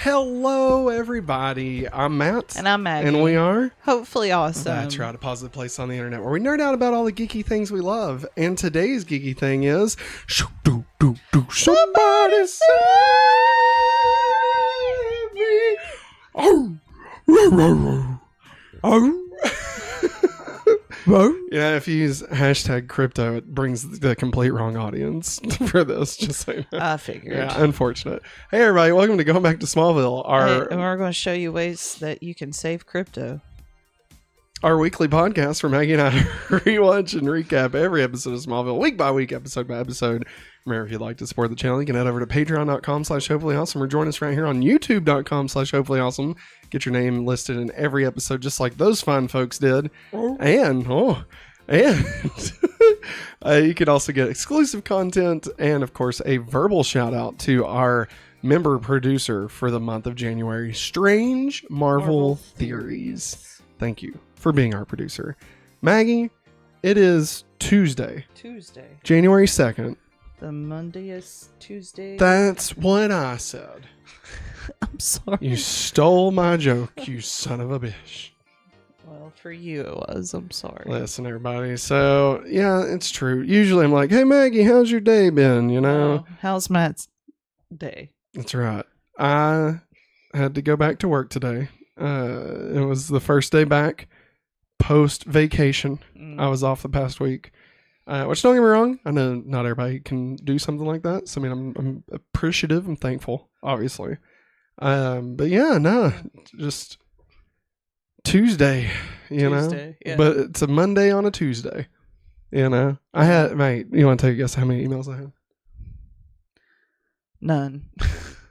Hello, everybody. I'm Matt. And I'm Maggie. And we are Hopefully Awesome. That's right, a positive place on the internet where we nerd out about all the geeky things we love. And today's geeky thing is somebody save me. Yeah, if you use hashtag Krypto, it brings the complete wrong audience for this. Just so you know. I figured. Yeah, unfortunate. Hey, everybody, welcome to Going Back to Smallville. And we're going to show you ways that you can save crypto. Our weekly podcast where Maggie and I rewatch and recap every episode of Smallville, week by week, episode by episode. Remember, if you'd like to support the channel, you can head over to patreon.com/hopefullyawesome or join us right here on youtube.com/hopefullyawesome. Get your name listed in every episode just like those fine folks did. And you can also get exclusive content and, of course, a verbal shout out to our member producer for the month of January, Strange Marvel Theories. Thank you for being our producer. Maggie, it is Tuesday, January 2nd. The Monday is Tuesday. That's what I said. I'm sorry. You stole my joke, you son of a bitch. Well, for you it was. I'm sorry. Listen, everybody. So, yeah, it's true. Usually I'm like, hey, Maggie, how's your day been? You know? How's Matt's day? That's right. I had to go back to work today. It was the first day back post-vacation. I was off the past week. Which, don't get me wrong, I know not everybody can do something like that. So, I mean, I'm appreciative and thankful, obviously. But yeah, no, just Tuesday, you know? Yeah. But it's a Monday on a Tuesday, you know? I had, mate, you want to take a guess how many emails I had? None.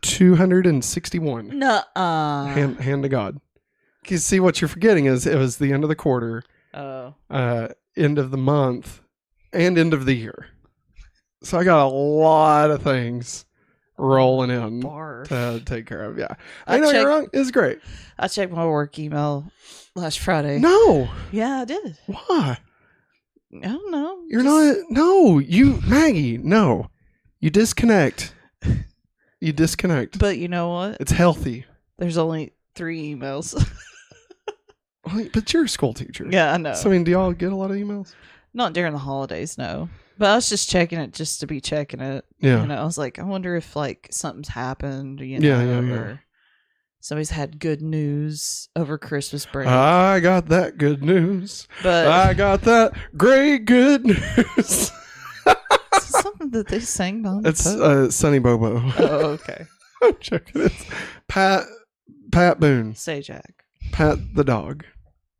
261. Nuh-uh. Hand to God. You see, what you're forgetting is it was the end of the quarter, end of the month, and end of the year. So I got a lot of things rolling in to take care of. Yeah. I know you're wrong. It's great. I checked my work email last Friday. No. Yeah, I did. Why? I don't know. Maggie, no. You disconnect. You disconnect. But you know what? It's healthy. There's only 3 emails. But you're a school teacher. Yeah, I know. So, I mean, do y'all get a lot of emails? Not during the holidays, no. But I was just checking it just to be checking it. Yeah. You know, I was like, I wonder if like something's happened, you know, or somebody's had good news over Christmas break. I got that good news. But I got that great good news. Something that they sang on the It's post? Sonny Bobo. Oh, okay. I'm checking it. Pat Boone. Say Jack. Pat the dog.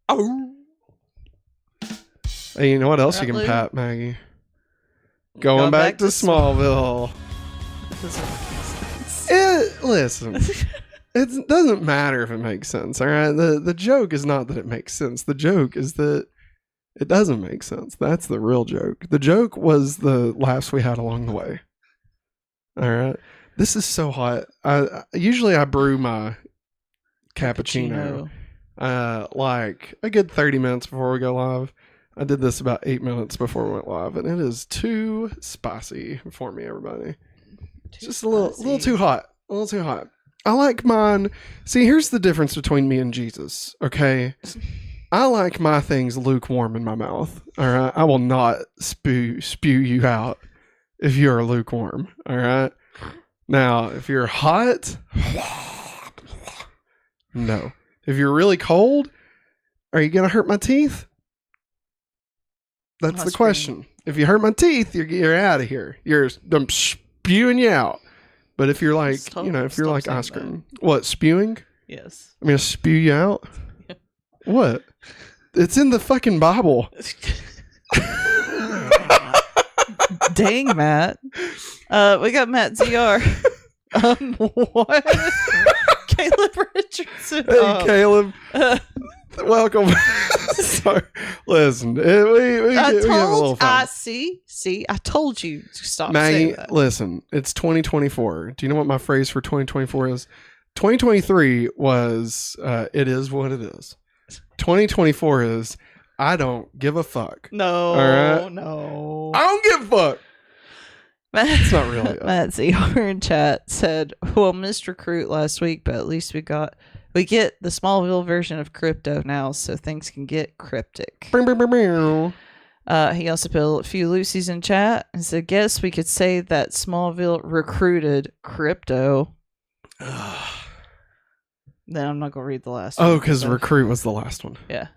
Oh. Hey, you know what else Right, you can Lou? pat, Maggie? Going back to Smallville. That doesn't make sense. Listen, it doesn't matter if it makes sense, all right? The joke is not that it makes sense. The joke is that it doesn't make sense. That's the real joke. The joke was the laughs we had along the way. All right? This is so hot. Usually I brew my cappuccino like a good 30 minutes before we go live. I did this about 8 minutes before we went live, and it is too spicy for me, everybody. Just a little too hot. A little too hot. I like mine. See, here's the difference between me and Jesus, okay? I like my things lukewarm in my mouth, all right? I will not spew you out if you're lukewarm, all right? Now, if you're hot, no. If you're really cold, are you going to hurt my teeth? That's the question. If you hurt my teeth, you're out of here. I'm spewing you out. But if you're like, if you're like ice cream. What, spewing? Yes. I'm going to spew you out? What? It's in the fucking Bible. Dang, Matt. We got Matt ZR. What? Caleb Richardson. Hey, Caleb. Welcome. Sorry. Listen, we have a little fun. I told you to stop Maggie, saying that. listen, it's 2024. Do you know what my phrase for 2024 is? 2023 was, it is what it is. 2024 is, I don't give a fuck. No, all right? no. I don't give a fuck. It's not really. Matt ZR in chat said, "Well, missed Recruit last week, but at least we get the Smallville version of Krypto now, so things can get cryptic." He also put a few Lucy's in chat and said, "Guess we could say that Smallville recruited Krypto." Then I'm not gonna read the last one. Oh, because Recruit was the last one. Yeah.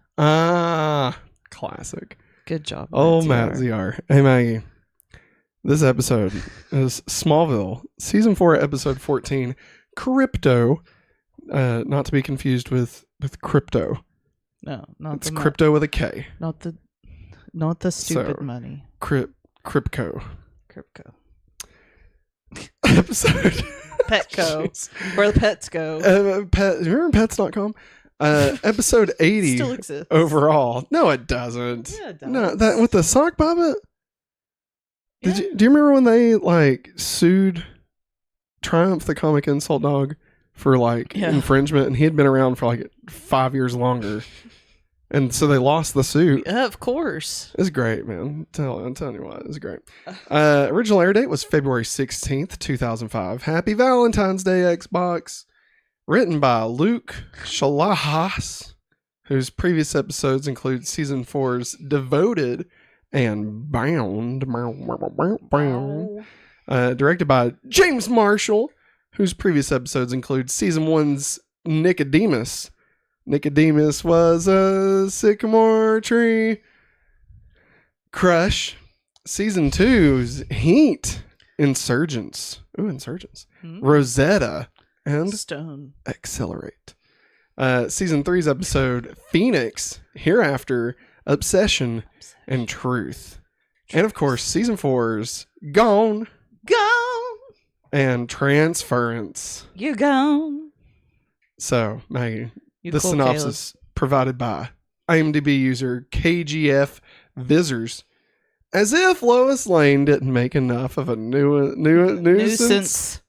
Classic. Good job. Matt ZR. Hey, Maggie. This episode is Smallville, Season 4, Episode 14, Krypto. Not to be confused with Krypto. No, not it's Krypto with a K. Not the stupid money. Krypto. Episode. Petco. Where the pets go. You remember pets.com? Episode 80 still exists overall. No, it doesn't. Yeah, it does. No, that with the sock puppet. Yeah. Do you remember when they sued Triumph the comic insult dog for infringement, and he had been around for 5 years longer, and so they lost the suit? Yeah, of course. It's great, man. I'm telling you what, it's great. Original air date was February 16th, 2005. Happy Valentine's Day, Xbox. Written by Luke Shalahas, whose previous episodes include Season 4's Devoted and Bound. Directed by James Marshall, whose previous episodes include Season 1's Nicodemus. Nicodemus was a sycamore tree. Crush. Season 2's Heat. Insurgents. Rosetta. And Stone. Accelerate. Season 3's episode Phoenix, Hereafter, Obsession, and Truth. And of course, Season 4's Gone. And Transference. You gone. So, Maggie, You the cool, synopsis provided by IMDb user KGF Visors. As if Lois Lane didn't make enough of a nuisance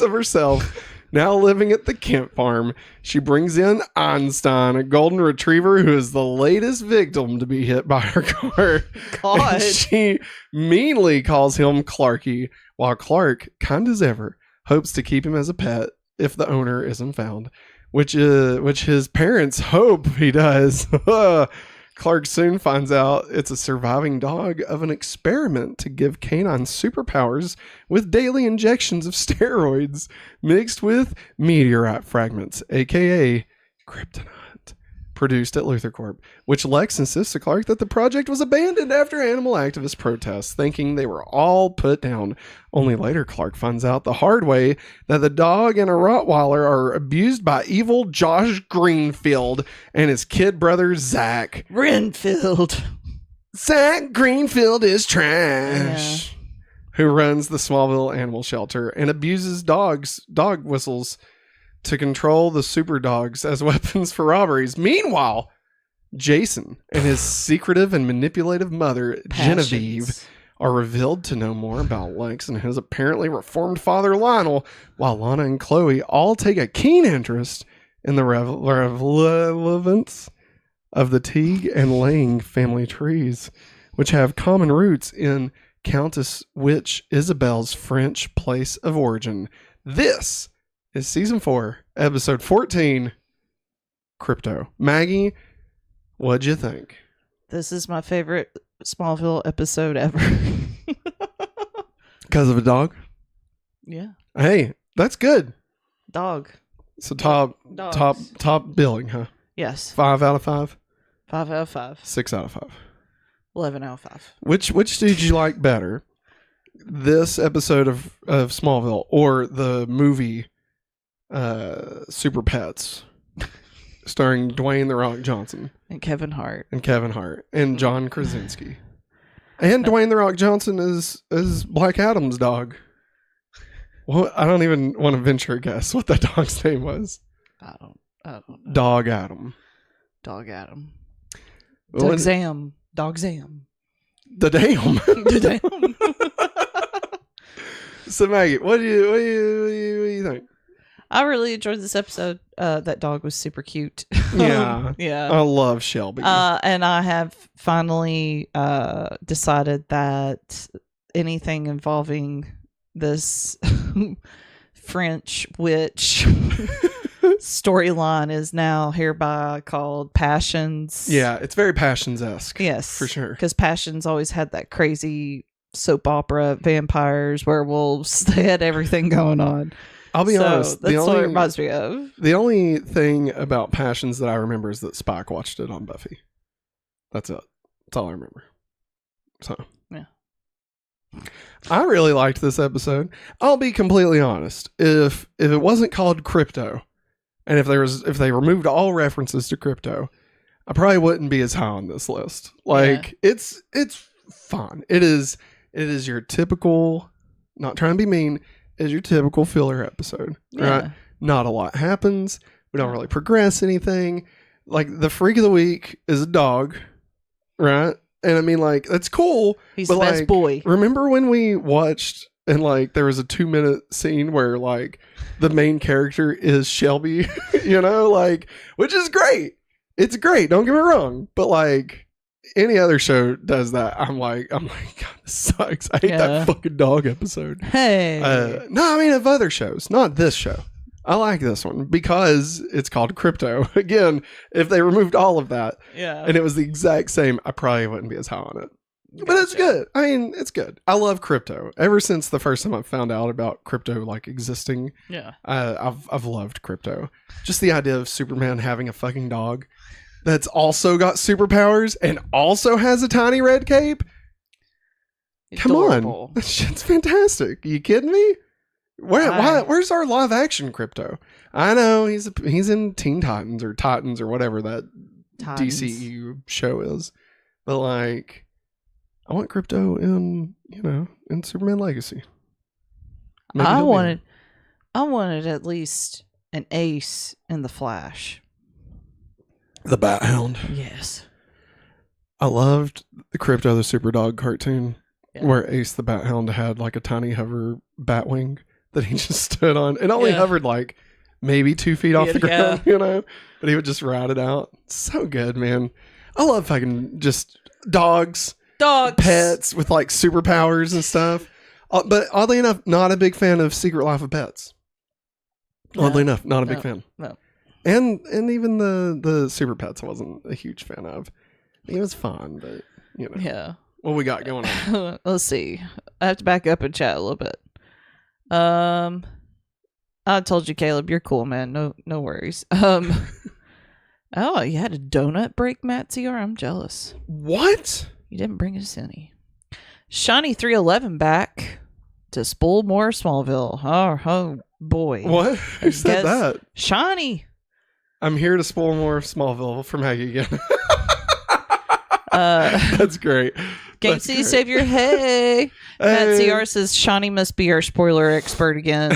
of herself. Now living at the Kent farm, she brings in Einstein, a golden retriever who is the latest victim to be hit by her car. God. And she meanly calls him Clarky, while Clark, kind as ever, hopes to keep him as a pet if the owner isn't found, which his parents hope he does. Clark soon finds out it's a surviving dog of an experiment to give canine superpowers with daily injections of steroids mixed with meteorite fragments, aka Kryptonite, produced at Luthor Corp, which Lex insists to Clark that the project was abandoned after animal activist protests, thinking they were all put down. Only later Clark finds out the hard way that the dog and a Rottweiler are abused by evil Josh Greenfield and his kid brother Zach. Zach Greenfield is trash. Yeah. Who runs the Smallville animal shelter and abuses dog whistles to control the super dogs as weapons for robberies. Meanwhile, Jason and his secretive and manipulative mother, Genevieve, are revealed to know more about Lex and his apparently reformed father, Lionel, while Lana and Chloe all take a keen interest in the relevance of the Teague and Lang family trees, which have common roots in Countess Witch Isabel's French place of origin. This is Season 4, Episode 14, Krypto. Maggie, what'd you think? This is my favorite Smallville episode ever. Because of a dog? Yeah. Hey, that's good. Dog. So top billing, huh? Yes. 5 out of 5? 5 out of 5. 6 out of 5. 11 out of 5. Which did you like better? This episode of Smallville or the movie Super Pets, starring Dwayne "The Rock" Johnson and Kevin Hart and John Krasinski, and Dwayne "The Rock" Johnson is Black Adam's dog. Well, I don't even want to venture a guess what that dog's name was. I don't know. Dog Adam. Dog Adam. Well, Dog Zam. Dog Zam. The damn. The damn. So Maggie, what do you think? I really enjoyed this episode. That dog was super cute. Yeah. Yeah. I love Shelby. And I have finally decided that anything involving this French witch storyline is now hereby called Passions. Yeah, it's very Passions-esque. Yes. For sure. Because Passions always had that crazy soap opera, vampires, werewolves. They had everything going on. I'll be honest. That's what it reminds me of. The only thing about Passions that I remember is that Spike watched it on Buffy. That's it. That's all I remember. So. Yeah. I really liked this episode. I'll be completely honest. If it wasn't called Krypto, and if they removed all references to Krypto, I probably wouldn't be as high on this list. Like it's fun. It is your typical, not trying to be mean, is your typical filler episode. Right? Not a lot happens. We don't really progress anything. Like the freak of the week is a dog, right? And I mean, like, that's cool. He's the best boy. Remember when we watched and like there was a 2-minute scene where like the main character is Shelby, you know, like, which is great. It's great. Don't get me wrong. But like any other show does that, I'm like, God, this sucks. I hate that fucking dog episode. Hey. No, I mean of other shows, not this show. I like this one because it's called Krypto. Again, if they removed all of that and it was the exact same, I probably wouldn't be as high on it. Gotcha. But it's good. I mean, it's good. I love Krypto. Ever since the first time I found out about Krypto like existing, I've loved Krypto. Just the idea of Superman having a fucking dog that's also got superpowers and also has a tiny red cape. Adorable. Come on. That shit's fantastic. Are you kidding me? Where's our live action Krypto? I know he's in Teen Titans or whatever that DCU show is, but like I want Krypto in Superman Legacy. Maybe I wanted at least an ace in the Flash. The Bat Hound. Yes. I loved the Krypto the Superdog cartoon where Ace the Bat Hound had like a tiny hover bat wing that he just stood on. It only hovered like maybe 2 feet off the ground, you know, but he would just ride it out. So good, man. I love fucking just dogs, pets with like superpowers and stuff. But oddly enough, not a big fan of Secret Life of Pets. Oddly enough, not a big fan. No. And even the Super Pets I wasn't a huge fan of. It was fun, but you know. Yeah. What we got going on? Let's see. I have to back up and chat a little bit. I told you, Caleb, you're cool, man. No worries. Oh, you had a donut break, Matt CR? I'm jealous. What? You didn't bring us any. Shiny 311 back to spoil more Smallville. Oh boy. What? Who said that? Shiny. I'm here to spoil more of Smallville for Maggie again. That's great. Game C Savior, hey. Matt CR says Shawnee must be our spoiler expert again.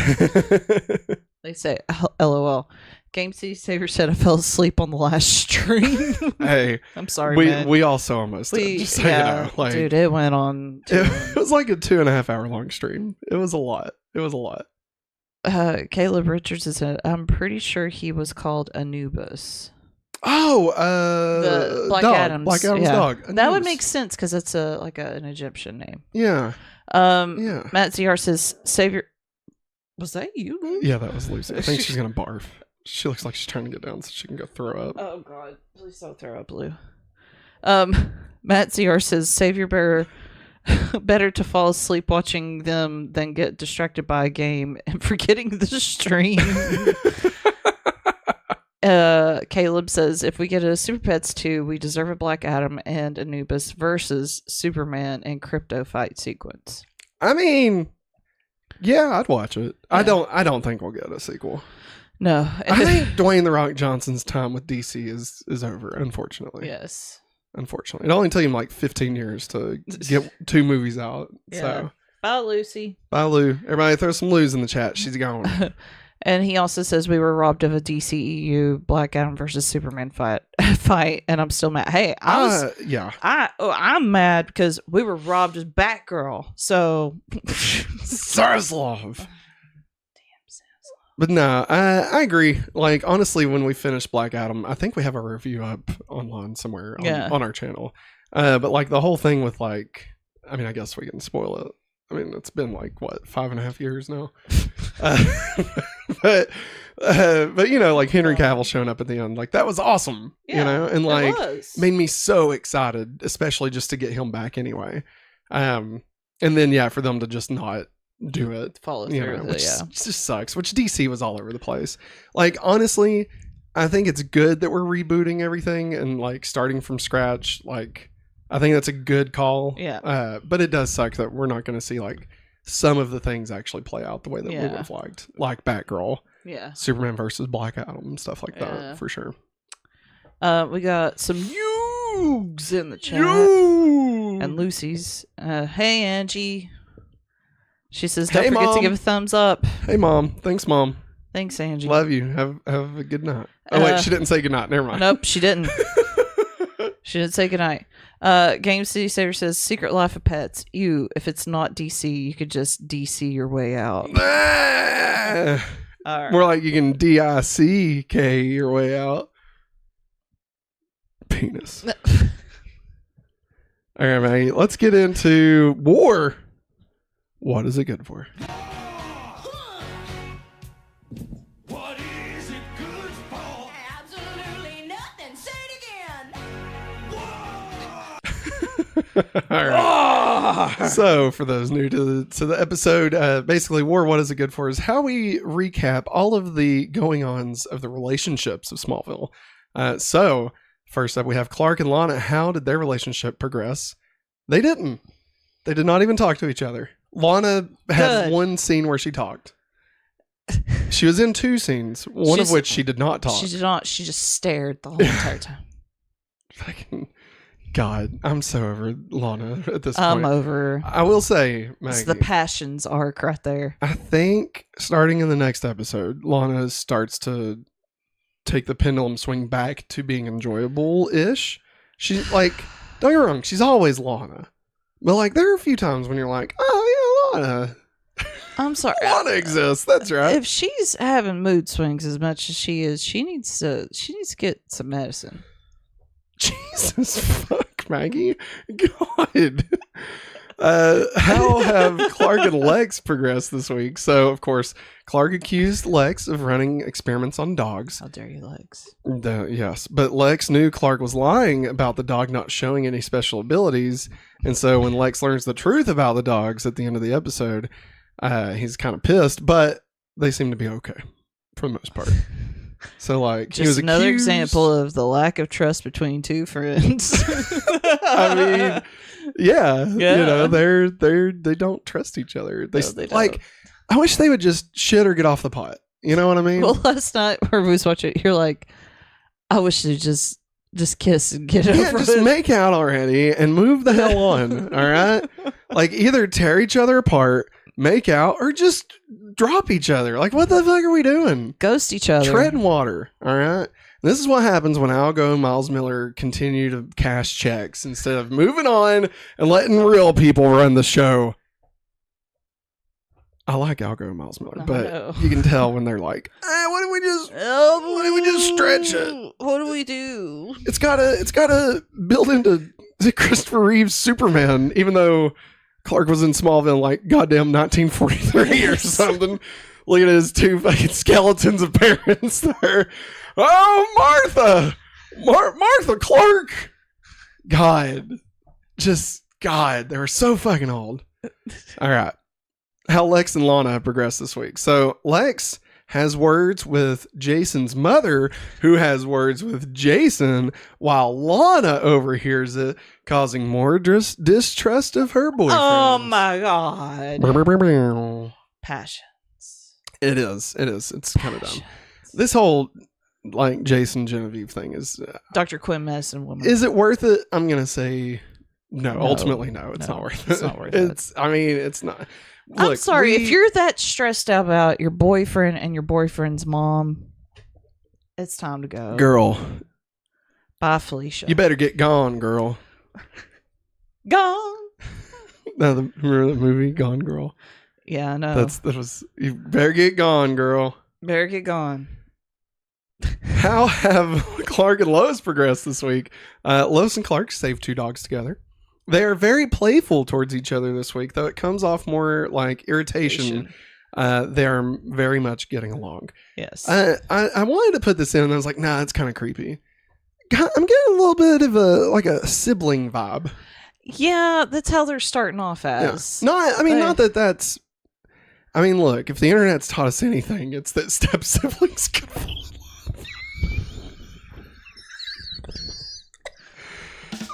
They say LOL. Game C Savior said I fell asleep on the last stream. Hey, I'm sorry, man. We also almost did. Just so you know, like, dude, it went on. It was like a 2.5 hour long stream. It was a lot. Caleb Richards said, I'm pretty sure he was called Anubis. Oh, the Black dog. Adam's Black Adam's dog. Anubis. That would make sense because it's an Egyptian name. Yeah. Matt ZR says, Savior. Was that you, Lou? Yeah, that was Lucy. I think she's gonna barf. She looks like she's trying to get down so she can go throw up. Oh God, please don't throw up, Lou. Matt ZR says, Savior better to fall asleep watching them than get distracted by a game and forgetting the stream. Caleb says, if we get a Super Pets 2, we deserve a Black Adam and Anubis versus Superman and Krypto fight sequence. I mean, yeah, I'd watch it. Yeah. I don't think we'll get a sequel. No. I think Dwayne The Rock Johnson's time with DC is over, unfortunately. Yes. Unfortunately. It only took him like 15 years to get 2 movies out. Yeah. So bye, Lucy. Bye, Lou. Everybody throw some Lou's in the chat. She's gone. And he also says we were robbed of a DCEU Black Adam versus Superman fight, and I'm still mad. Hey, I'm mad because we were robbed as Batgirl. So Zaslav. Damn Zaslav. But no, I agree. Like honestly, when we finish Black Adam, I think we have a review up online somewhere on our channel. But like the whole thing with like, I mean, I guess we can spoil it. I mean, it's been like, what, 5.5 years now? But you know, like Henry Cavill showing up at the end, like that was awesome, you know, and like made me so excited, especially just to get him back anyway. And then, yeah, for them to just not do it, follow you through know, with which it, just sucks, which DC was all over the place. Like, honestly, I think it's good that we're rebooting everything and like starting from scratch. Like, I think that's a good call. Yeah. But it does suck that we're not going to see like some of the things actually play out the way that we would have liked, like Batgirl, Superman versus Black Adam, stuff like that, for sure. We got some Yugs in the chat. And Lucy's. Hey, Angie. She says, don't forget Mom. to give a thumbs up. Hey, Mom. Thanks, Mom. Thanks, Angie. Love you. Have a good night. Oh, wait, she didn't say good night. Never mind. Nope, she didn't. She didn't say good night. Game City Saver says, Secret Life of Pets. If it's not DC, you could just DC your way out. All right. More like you can DICK your way out. Penis. All right, Maggie, let's get into war. What is it good for? What is it good for? Absolutely nothing. Say it again. All right. So, for those new to the episode, basically, War, What Is It Good For? Is how we recap all of the going-ons of the relationships of Smallville. So, first up, we have Clark and Lana. How did their relationship progress? They didn't. They did not even talk to each other. Lana had one scene where she talked. She was in 2 scenes, one of which she did not talk. She did not. She just stared the whole entire time. Fucking God, I'm so over Lana at this point. I'm over. I will say, Maggie, it's the passions arc right there. I think starting in the next episode, Lana starts to take the pendulum swing back to being enjoyable-ish. She's like, don't get me wrong, she's always Lana. But like, there are a few times when you're like, oh yeah, Lana. I'm sorry. Lana exists. That's right. If she's having mood swings as much as she is, she needs to get some medicine. Jesus fuck, Maggie. God. How have Clark and Lex progressed this week? So, of course, Clark accused Lex of running experiments on dogs. How dare you, Lex? Yes, but Lex knew Clark was lying about the dog not showing any special abilities. And so when Lex learns the truth about the dogs at the end of the episode, he's kind of pissed, but they seem to be okay for the most part. So, like, just he was another accused... example of the lack of trust between two friends. I mean, yeah, you know, they don't trust each other. They don't. Like, I wish they would just shit or get off the pot. You know what I mean? Well, last night when we was watching it, you're like, I wish they just kiss and get over it. Just make out already and move the hell on. All right, like either tear each other apart, make out, or just drop each other. Like, what the fuck are we doing? Ghost each other. Tread water. All right. This is what happens when Algo and Miles Miller continue to cash checks instead of moving on and letting real people run the show. I like Algo and Miles Miller, but you can tell when they're like, why don't we just stretch it? What do we do? It's gotta build into Christopher Reeve's Superman, even though Clark was in Smallville like goddamn 1943 or something. Look at his 2 fucking skeletons of parents there. Oh, Martha! Martha Clark! God. Just, God. They were so fucking old. All right. How Lex and Lana have progressed this week. So, Lex has words with Jason's mother, who has words with Jason, while Lana overhears it, causing more distrust of her boyfriend. Oh, my God. Passions. It is. It's kind of dumb. This whole... like Jason Genevieve thing is Dr. Quinn medicine woman. Is it worth it? I'm gonna say no. Ultimately, no. It's not worth it. It's not worth it. I mean, it's not. Look, I'm sorry if you're that stressed out about your boyfriend and your boyfriend's mom. It's time to go, girl. Bye, Felicia. You better get gone, girl. Gone. No, remember the movie Gone Girl? Yeah, I know. That was. You better get gone, girl. Better get gone. How have Clark and Lois progressed this week? Lois and Clark saved 2 dogs together. They are very playful towards each other this week, though it comes off more like irritation. They are very much getting along. Yes. I wanted to put this in, and I was like, nah, it's kind of creepy. I'm getting a little bit of a sibling vibe. Yeah, that's how they're starting off as. Yeah. No, I mean, not that that's... I mean, look, if the internet's taught us anything, it's that step siblings can fall in love.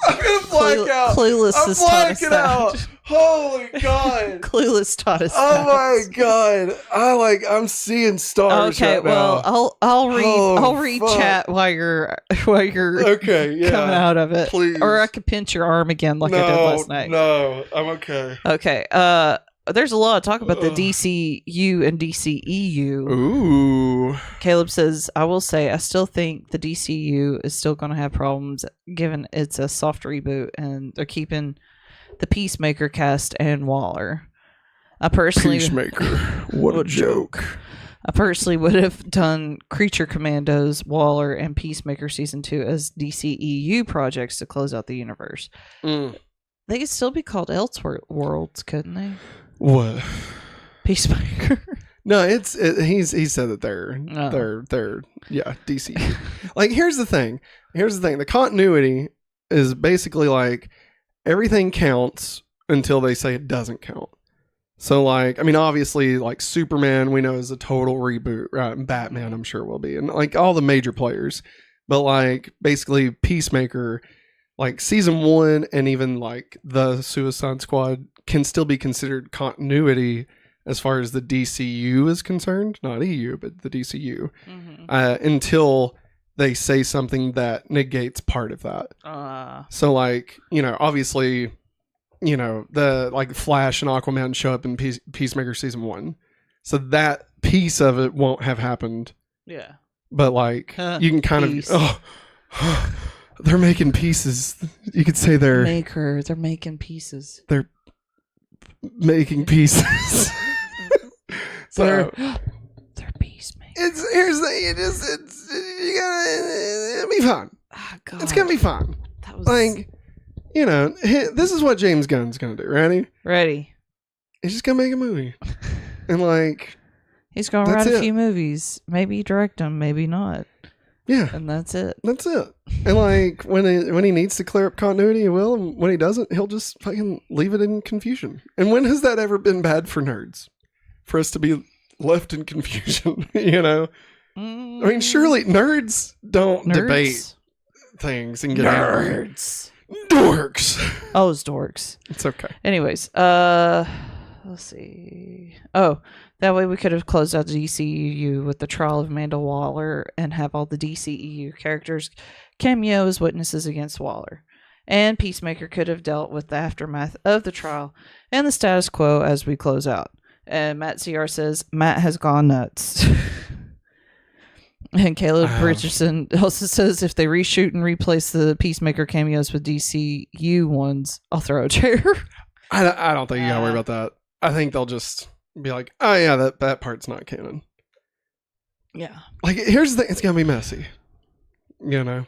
I'm gonna black out. Clueless I'm has taught us blacking that. out. Holy God. Clueless taught us Oh that. my God. I'm seeing stars. Okay, right well, now. I'll read fuck. chat while you're Okay, yeah. coming out of it. Please. Or I could pinch your arm again like I did last night. No, I'm okay. Okay. There's a lot of talk about the DCU and DCEU. Ooh. Caleb says, I will say, I still think the DCU is still going to have problems given it's a soft reboot and they're keeping the Peacemaker cast and Waller. I personally... Peacemaker. What a joke. I personally would have done Creature Commandos, Waller, and Peacemaker Season 2 as DCEU projects to close out the universe. Mm. They could still be called Elseworlds, couldn't they? What? Peacemaker. No, he said that they're DC. Like, here's the thing. The continuity is basically like everything counts until they say it doesn't count. So, like, I mean, obviously, like Superman, we know is a total reboot, right? And Batman, I'm sure will be, and like all the major players. But like, basically, Peacemaker, like season 1, and even like the Suicide Squad can still be considered continuity as far as the DCU is concerned, not EU, but the DCU, until they say something that negates part of that. So, like, you know, obviously, you know, the like Flash and Aquaman show up in Peacemaker season 1, so that piece of it won't have happened. Yeah, but like you can kind of they're making pieces. You could say they're making pieces. They're making pieces. So they're peacemakers. You gotta, it'll be fun. Oh, God. It's gonna be fun. That was like, you know, this is what James Gunn's gonna do. Ready? He's just gonna make a movie, and like, he's gonna write a few movies, maybe direct them, maybe not. Yeah, and that's it. And like, when he needs to clear up continuity, he will. And when he doesn't, he'll just fucking leave it in confusion. And when has that ever been bad for nerds? For us to be left in confusion, you know? I mean, surely nerds don't debate things and get nerds. Dorks. Oh, it's dorks. It's okay. Anyways, let's see. Oh, that way we could have closed out the DCEU with the trial of Amanda Waller and have all the DCEU characters cameo as witnesses against Waller. And Peacemaker could have dealt with the aftermath of the trial and the status quo as we close out. And Matt CR says, Matt has gone nuts. And Caleb Richardson also says, if they reshoot and replace the Peacemaker cameos with DCU ones, I'll throw a chair. I don't think you gotta worry about that. I think they'll just be like, oh yeah, that part's not canon. Yeah. Like, here's the thing, it's gonna be messy. You know?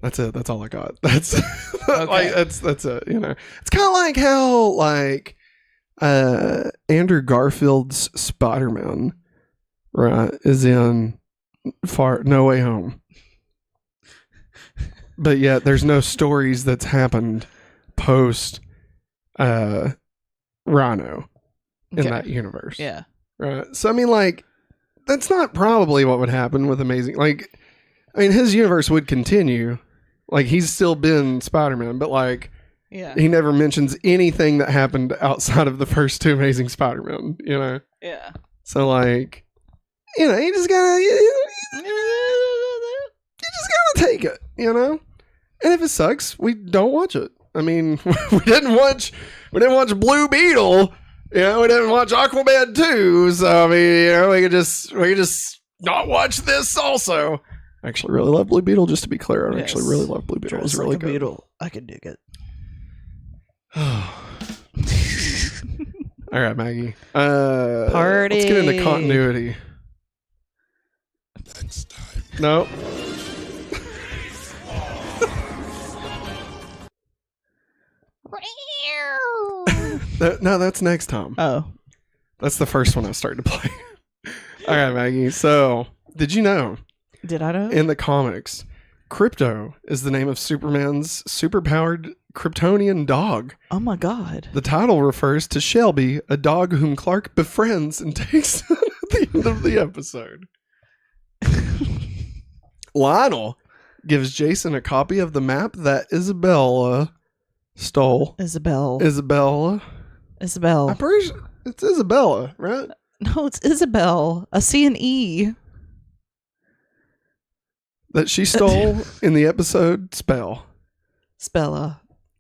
That's it. That's all I got. That's okay. Like that's it, you know. It's kinda like how like Andrew Garfield's Spider-Man, right, is in No Way Home. But yet there's no stories that's happened post Rhino in that universe. Yeah. Right. So I mean, like, that's not probably what would happen with Amazing. Like, I mean, his universe would continue. Like, he's still been Spider-Man, but like, yeah, he never mentions anything that happened outside of the first 2 Amazing Spider-Man, you know? Yeah. So like, you know, you just gotta take it, you know? And if it sucks, we don't watch it. I mean, we didn't watch Blue Beetle, you know, we didn't watch Aquaman 2, so I mean, you know, we could just not watch this also. I actually really love Blue Beetle, just to be clear. I actually really love Blue Beetle. It's really good. Beetle. I can dig it. All right, Maggie. Party. Let's get into continuity. Next time. No. No, that's next time. Oh. That's the first one I started to play. All right, Maggie. So, did you know? Did I know? In the comics, Krypto is the name of Superman's superpowered Kryptonian dog. Oh my God. The title refers to Shelby, a dog whom Clark befriends and takes at the end of the episode. Lionel gives Jason a copy of the map that Isabella stole. Isabel. I'm pretty sure it's Isabella, right? No, it's Isabel. I see an E. That she stole in the episode Spella.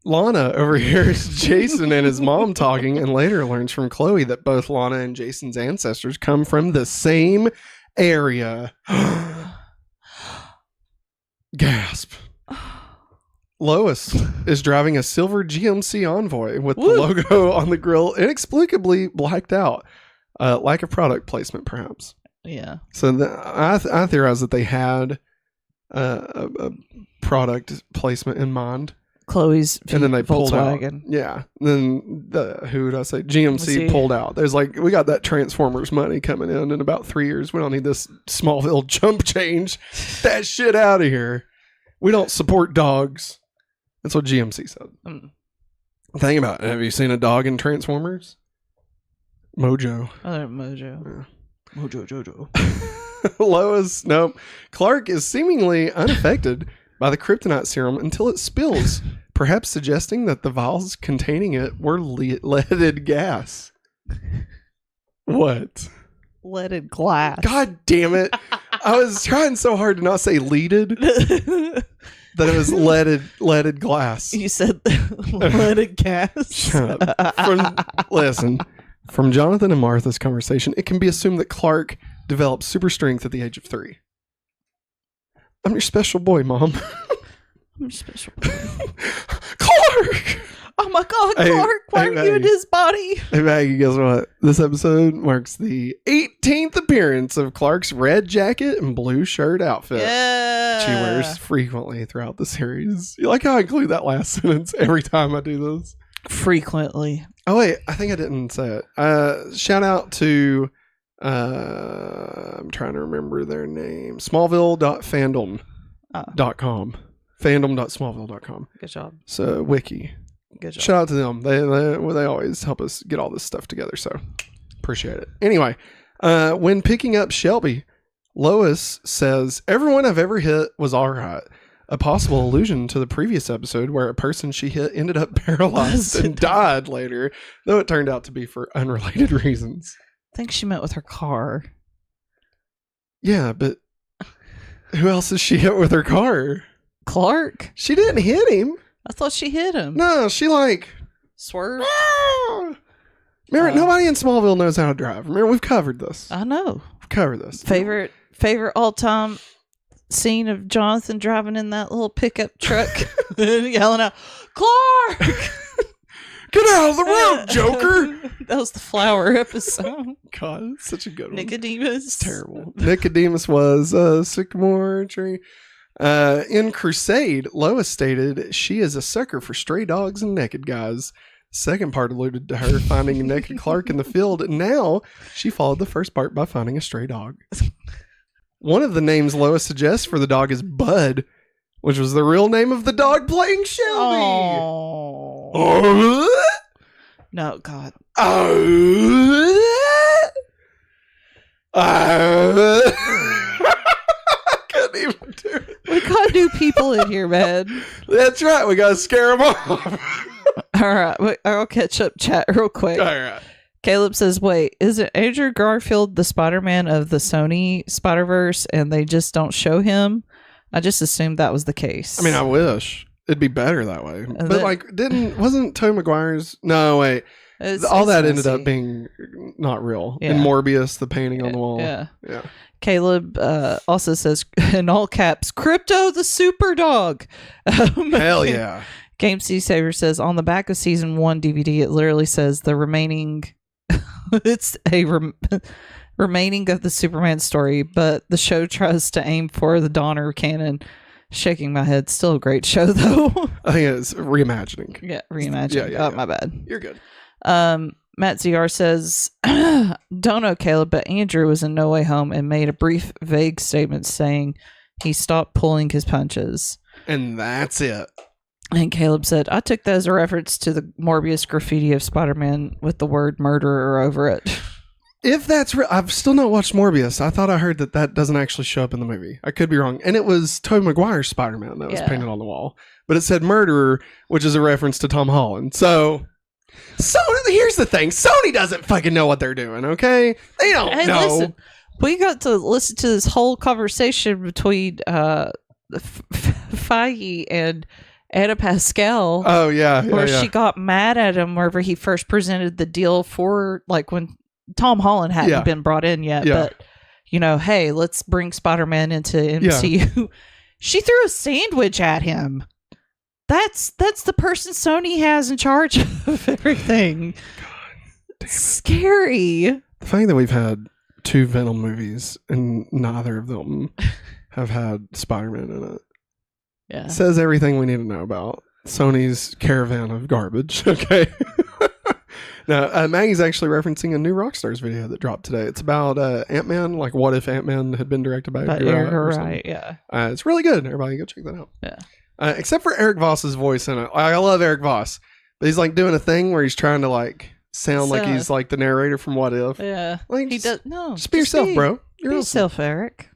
Lana overhears Jason and his mom talking and later learns from Chloe that both Lana and Jason's ancestors come from the same area. Gasp. Lois is driving a silver GMC Envoy with the logo on the grill inexplicably blacked out. Lack of product placement, perhaps. Yeah. So I theorize that they had a product placement in mind. Chloe's and then they pulled Volkswagen. out. Yeah. Then who did I say? GMC pulled out. There's like, we got that Transformers money coming in about 3 years. We don't need this Smallville jump change. That shit out of here. We don't support dogs. That's what GMC said. Think about it. Have you seen a dog in Transformers? Mojo. Mojo. Yeah. Mojo Jojo. Lois, nope. Clark is seemingly unaffected by the kryptonite serum until it spills, perhaps suggesting that the vials containing it were leaded gas. What? Leaded glass. God damn it. I was trying so hard to not say leaded that it was leaded glass. You said leaded gas. Shut up. Listen, from Jonathan and Martha's conversation, it can be assumed that Clark developed super strength at the age of 3. I'm your special boy, Mom. I'm your special boy. Clark! Oh my God, Clark, why are you in his body? Hey, Maggie, guess what? This episode marks the 18th appearance of Clark's red jacket and blue shirt outfit. Yeah. She wears frequently throughout the series. You like how I include that last sentence every time I do this? Frequently. Oh, wait, I think I didn't say it. Shout out to, I'm trying to remember their name, smallville.fandom.com. Fandom.smallville.com. Good job. So, wiki. Good job. Shout out to them. They always help us get all this stuff together, so appreciate it. Anyway, when picking up Shelby, Lois says, "Everyone I've ever hit was all right." A possible allusion to the previous episode where a person she hit ended up paralyzed and died later, though it turned out to be for unrelated reasons. I think she meant with her car. Yeah, but who else is she hit with her car? Clark? She didn't hit him. I thought she hit him. No, she like... Swerved? Remember, nobody in Smallville knows how to drive. Remember, we've covered this. I know. We've covered this. Favorite all-time scene of Jonathan driving in that little pickup truck yelling out, "Clark! Get out of the road, Joker!" That was the flower episode. God, it's such a good one. Nicodemus. It's terrible. Nicodemus was a sycamore tree. In Crusade, Lois stated she is a sucker for stray dogs and naked guys. Second part alluded to her finding a naked Clark in the field, and now she followed the first part by finding a stray dog. One of the names Lois suggests for the dog is Bud, which was the real name of the dog playing Shelby. Oh. No, God. Couldn't even do it. We got new people in here, man. That's right. We got to scare them off. All right. I'll catch up chat real quick. All right. Caleb says, wait, is it Andrew Garfield the Spider-Man of the Sony Spider-Verse and they just don't show him? I just assumed that was the case. I mean, I wish it'd be better that way. But wasn't Tobey Maguire's? No, wait. All that ended up being not real. Yeah. And Morbius, the painting on the wall. Yeah. Yeah. Caleb also says, in all caps, Krypto the super dog. Hell yeah. Game C Saver says, on the back of season 1 DVD, it literally says the remaining... it's a remaining of the Superman story, but the show tries to aim for the Donner canon. Shaking my head. Still a great show, though. I think it's reimagining. Yeah, reimagining. Yeah. My bad. You're good. Matt ZR says, don't know Caleb, but Andrew was in No Way Home and made a brief, vague statement saying he stopped pulling his punches. And that's it. And Caleb said, I took that as a reference to the Morbius graffiti of Spider-Man with the word murderer over it. If that's real, I've still not watched Morbius. I thought I heard that doesn't actually show up in the movie. I could be wrong. And it was Tobey Maguire's Spider-Man that was painted on the wall. But it said murderer, which is a reference to Tom Holland. So here's the thing. Sony doesn't fucking know what they're doing, okay? They don't know. Listen, we got to listen to this whole conversation between Feige and Anna Pascal. Oh, yeah. Where she got mad at him whenever he first presented the deal for, like, when Tom Holland hadn't been brought in yet. But, you know, hey, let's bring Spider-Man into MCU. She threw a sandwich at him. That's the person Sony has in charge of everything. God, scary. The fact that we've had 2 Venom movies and neither of them have had Spider-Man in it. Yeah. Says everything we need to know about Sony's caravan of garbage. Okay. Now, Maggie's actually referencing a new Rockstars video that dropped today. It's about Ant-Man, like what if Ant-Man had been directed by Edgar Wright. Yeah. It's really good. Everybody go check that out. Yeah. Except for Eric Voss's voice in it. I love Eric Voss, but he's like doing a thing where he's trying to like sound like he's like the narrator from What If. Yeah. Like, he does. No. Just be yourself, bro. You're be awesome. yourself, Eric.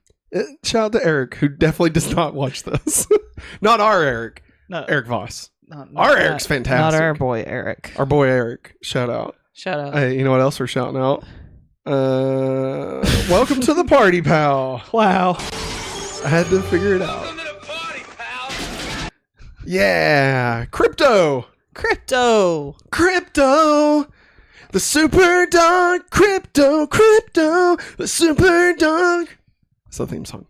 Shout out to Eric, who definitely does not watch this. Not our Eric. No. Eric Voss. Not our Eric's fantastic. Not our boy Eric. Our boy Eric. Shout out. Shout out. Hey, you know what else we're shouting out? Welcome to the party, pal. Wow. I had to figure it out. Yeah. Krypto. The super dog. Krypto. The super dog. That's the theme song.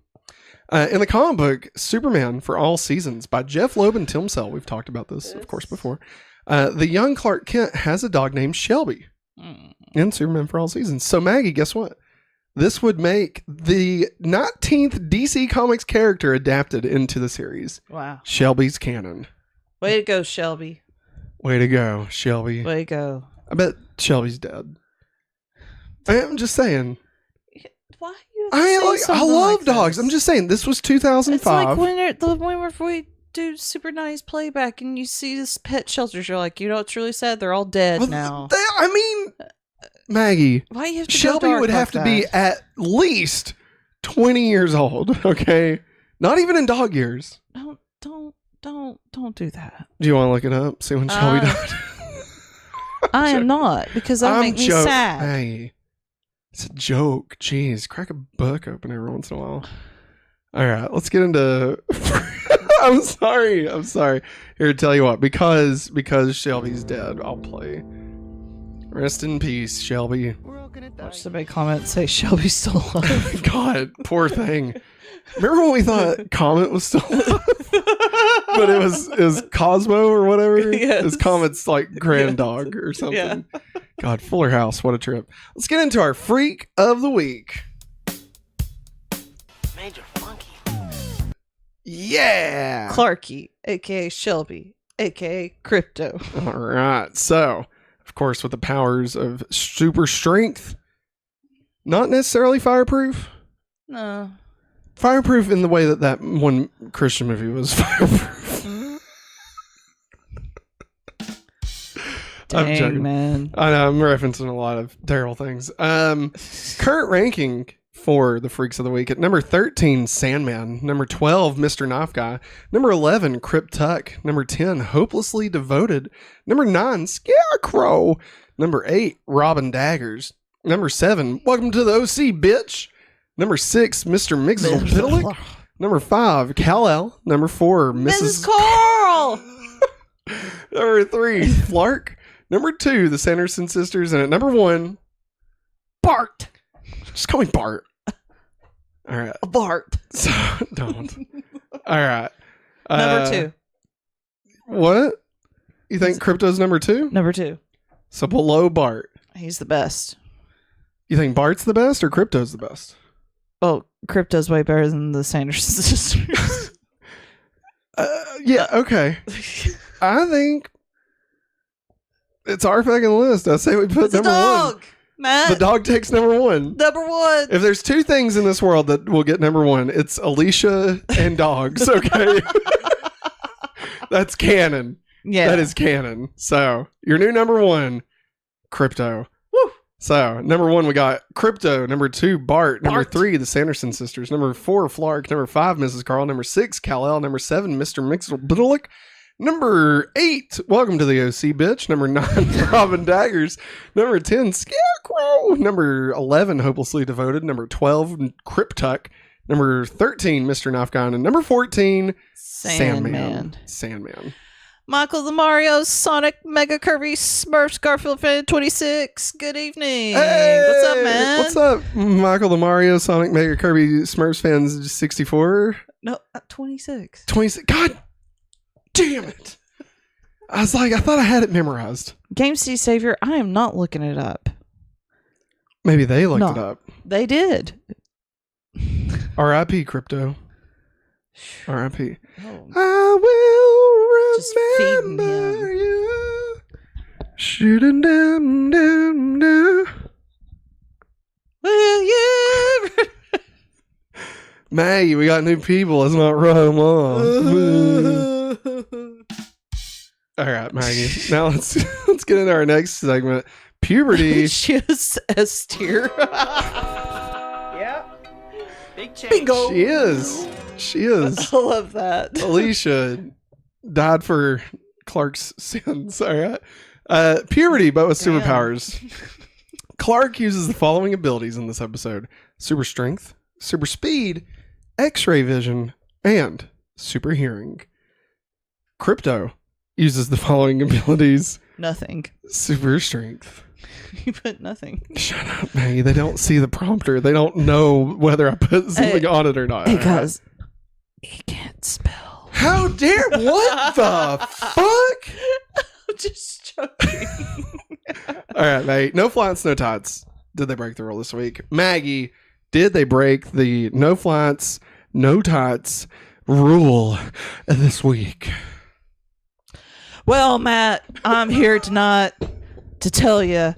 In the comic book, Superman for All Seasons by Jeff Loeb and Tim Sell. We've talked about this, of course, before. The young Clark Kent has a dog named Shelby in Superman for All Seasons. So, Maggie, guess what? This would make the 19th DC Comics character adapted into the series. Wow. Shelby's canon. Way to go, Shelby. Way to go, Shelby. Way to go. I bet Shelby's dead. I'm just saying. Why you I love dogs. I'm just saying, this was 2005. It's like when we do super nice playback and you see this pet shelters, you're like, you know what's really sad? They're all dead now. Maggie, why you have to Shelby go dark would like have to that? be at least 20 years old, okay? Not even in dog years. Don't do that. Do you want to look it up? See when Shelby died? I am not, because that make me sad. Maggie, it's a joke. Jeez, crack a book open every once in a while. All right, let's get into... I'm sorry. Here, tell you what, because Shelby's dead, I'll play. Rest in peace, Shelby. Watch somebody comment say Shelby's still alive. God, poor thing. Remember when we thought Comet was still alive? But it was Cosmo or whatever? Yes. It's Comet's like grand dog or something. Yeah. God, Fuller House, what a trip. Let's get into our Freak of the Week. Major Funky. Yeah! Clarky, a.k.a. Shelby, a.k.a. Krypto. All right. So, of course, with the powers of super strength, not necessarily fireproof. No. Fireproof in the way that one Christian movie was fireproof. I'm Dang, joking. man. I know, I'm referencing a lot of terrible things. Current ranking for the Freaks of the Week. At number 13, Sandman. Number 12, Mr. Knife Guy. Number 11, Krypto. Number 10, Hopelessly Devoted. Number 9, Scarecrow. Number 8, Robin Daggers. Number 7, Welcome to the OC, bitch. Number 6, Mr. Mixel. Number 5, Kal-El. Number 4, Mrs. Carl! Number 3, Flark. Number 2, the Sanderson sisters. And at number 1, Bart. just call me Bart. All right. Bart. So, don't. All right. Number 2. What? You think Krypto's number 2? Number 2. So below Bart. He's the best. You think Bart's the best or Krypto's the best? Oh, Krypto's way better than the Sanderson sisters. Yeah, okay. I think It's our fucking list. I say we put It's a number dog, one. Matt. The dog takes number one. Number one. If there's two things in this world that will get number one, it's Alicia and dogs. Okay, that's canon. Yeah. That is canon. So your new number one, Krypto. Woo. So number one, we got Krypto. Number two, Bart. Number Bart. three, the Sanderson sisters. Number four, Flark. Number five, Mrs. Carl. Number six, Kal-El. Number seven, Mr. Mixel. Number 8, welcome to the OC, bitch. Number 9, Robin Daggers. Number 10, Scarecrow. Number 11, Hopelessly Devoted. Number 12, Kryptuck. Number 13, Mr. Knife Guy. And number 14, Sandman. Sandman. Michael the Mario, Sonic, Mega Kirby, Smurfs, Garfield fan 26. Good evening. Hey! What's up, man? What's up, Michael the Mario, Sonic, Mega Kirby, Smurfs fans 64? No, 26. 26. God damn it. I was like, I thought I had it memorized. Game City Savior, I am not looking it up. Maybe they looked No. it up. They did. R.I.P. Crypto. R.I.P. Oh. I will Just feeding remember him. you. Shooting down. Will you? Maggie, we got new people. Let's not run them off. All right, Maggie. Now let's get into our next segment. Puberty. She is S tier. Yeah. Big change. Bingo. She is. She is. I love that. Alicia died for Clark's sins. All right. Puberty, but with Damn. superpowers. Clark uses the following abilities in this episode: super strength, super speed, X-ray vision, and super hearing. Krypto uses the following abilities: Nothing. super strength. You put nothing. Shut up, Maggie. They don't see the prompter. They don't know whether I put something on it or not. Hey, guys. He can't spell. How dare? What the fuck? I'm just joking. All right, mate. No flights, no tots. Did they break the rule this week? Maggie, did they break the no flights, no tots rule this week? Well, Matt, I'm here tonight to tell you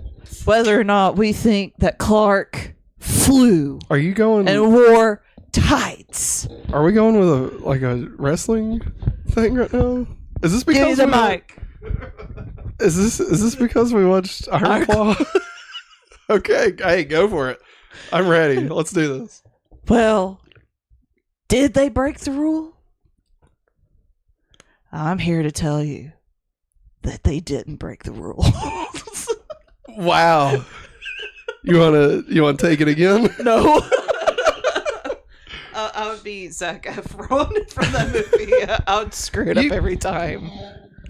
whether or not we think that Clark flew Are you going? and wore tights. Are we going with a wrestling thing right now? Is this Give me because the we- mic. Is this because we watched Iron Claw? Okay, hey, go for it. I'm ready. Let's do this. Well, did they break the rule? I'm here to tell you that they didn't break the rule. Wow. You wanna take it again? No. I would be Zac Efron from that movie. I would screw it up You- every time.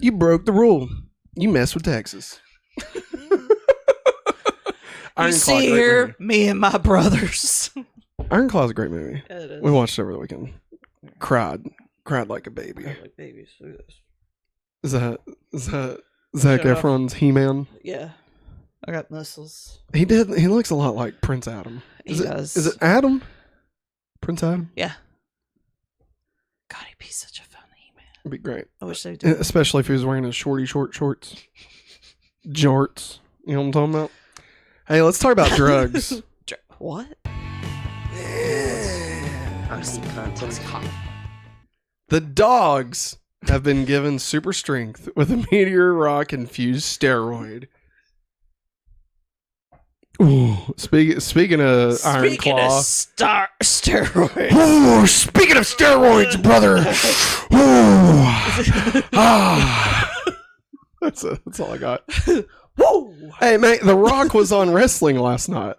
You broke the rule. You messed with Texas. You see here, me and my brothers. Iron Claw's a great movie. It is. We watched it over the weekend. Cried like a baby. Like babies. Look at this. Is that Zac Shut up. Efron's He-Man? Yeah. I got muscles. He looks a lot like Prince Adam. He does. Is it Adam? Prince Adam? Yeah. God, he'd be such a fun He-Man. It'd be great. I wish they did. Especially if he was wearing his short shorts. Jorts. You know what I'm talking about? Hey, let's talk about drugs. What? The dogs have been given super strength with a meteor rock infused steroid. Ooh, speaking of Iron Claw. Steroids. Ooh, speaking of steroids, brother. Ooh. That's all I got. Whoa. Hey, man, The Rock was on wrestling last night.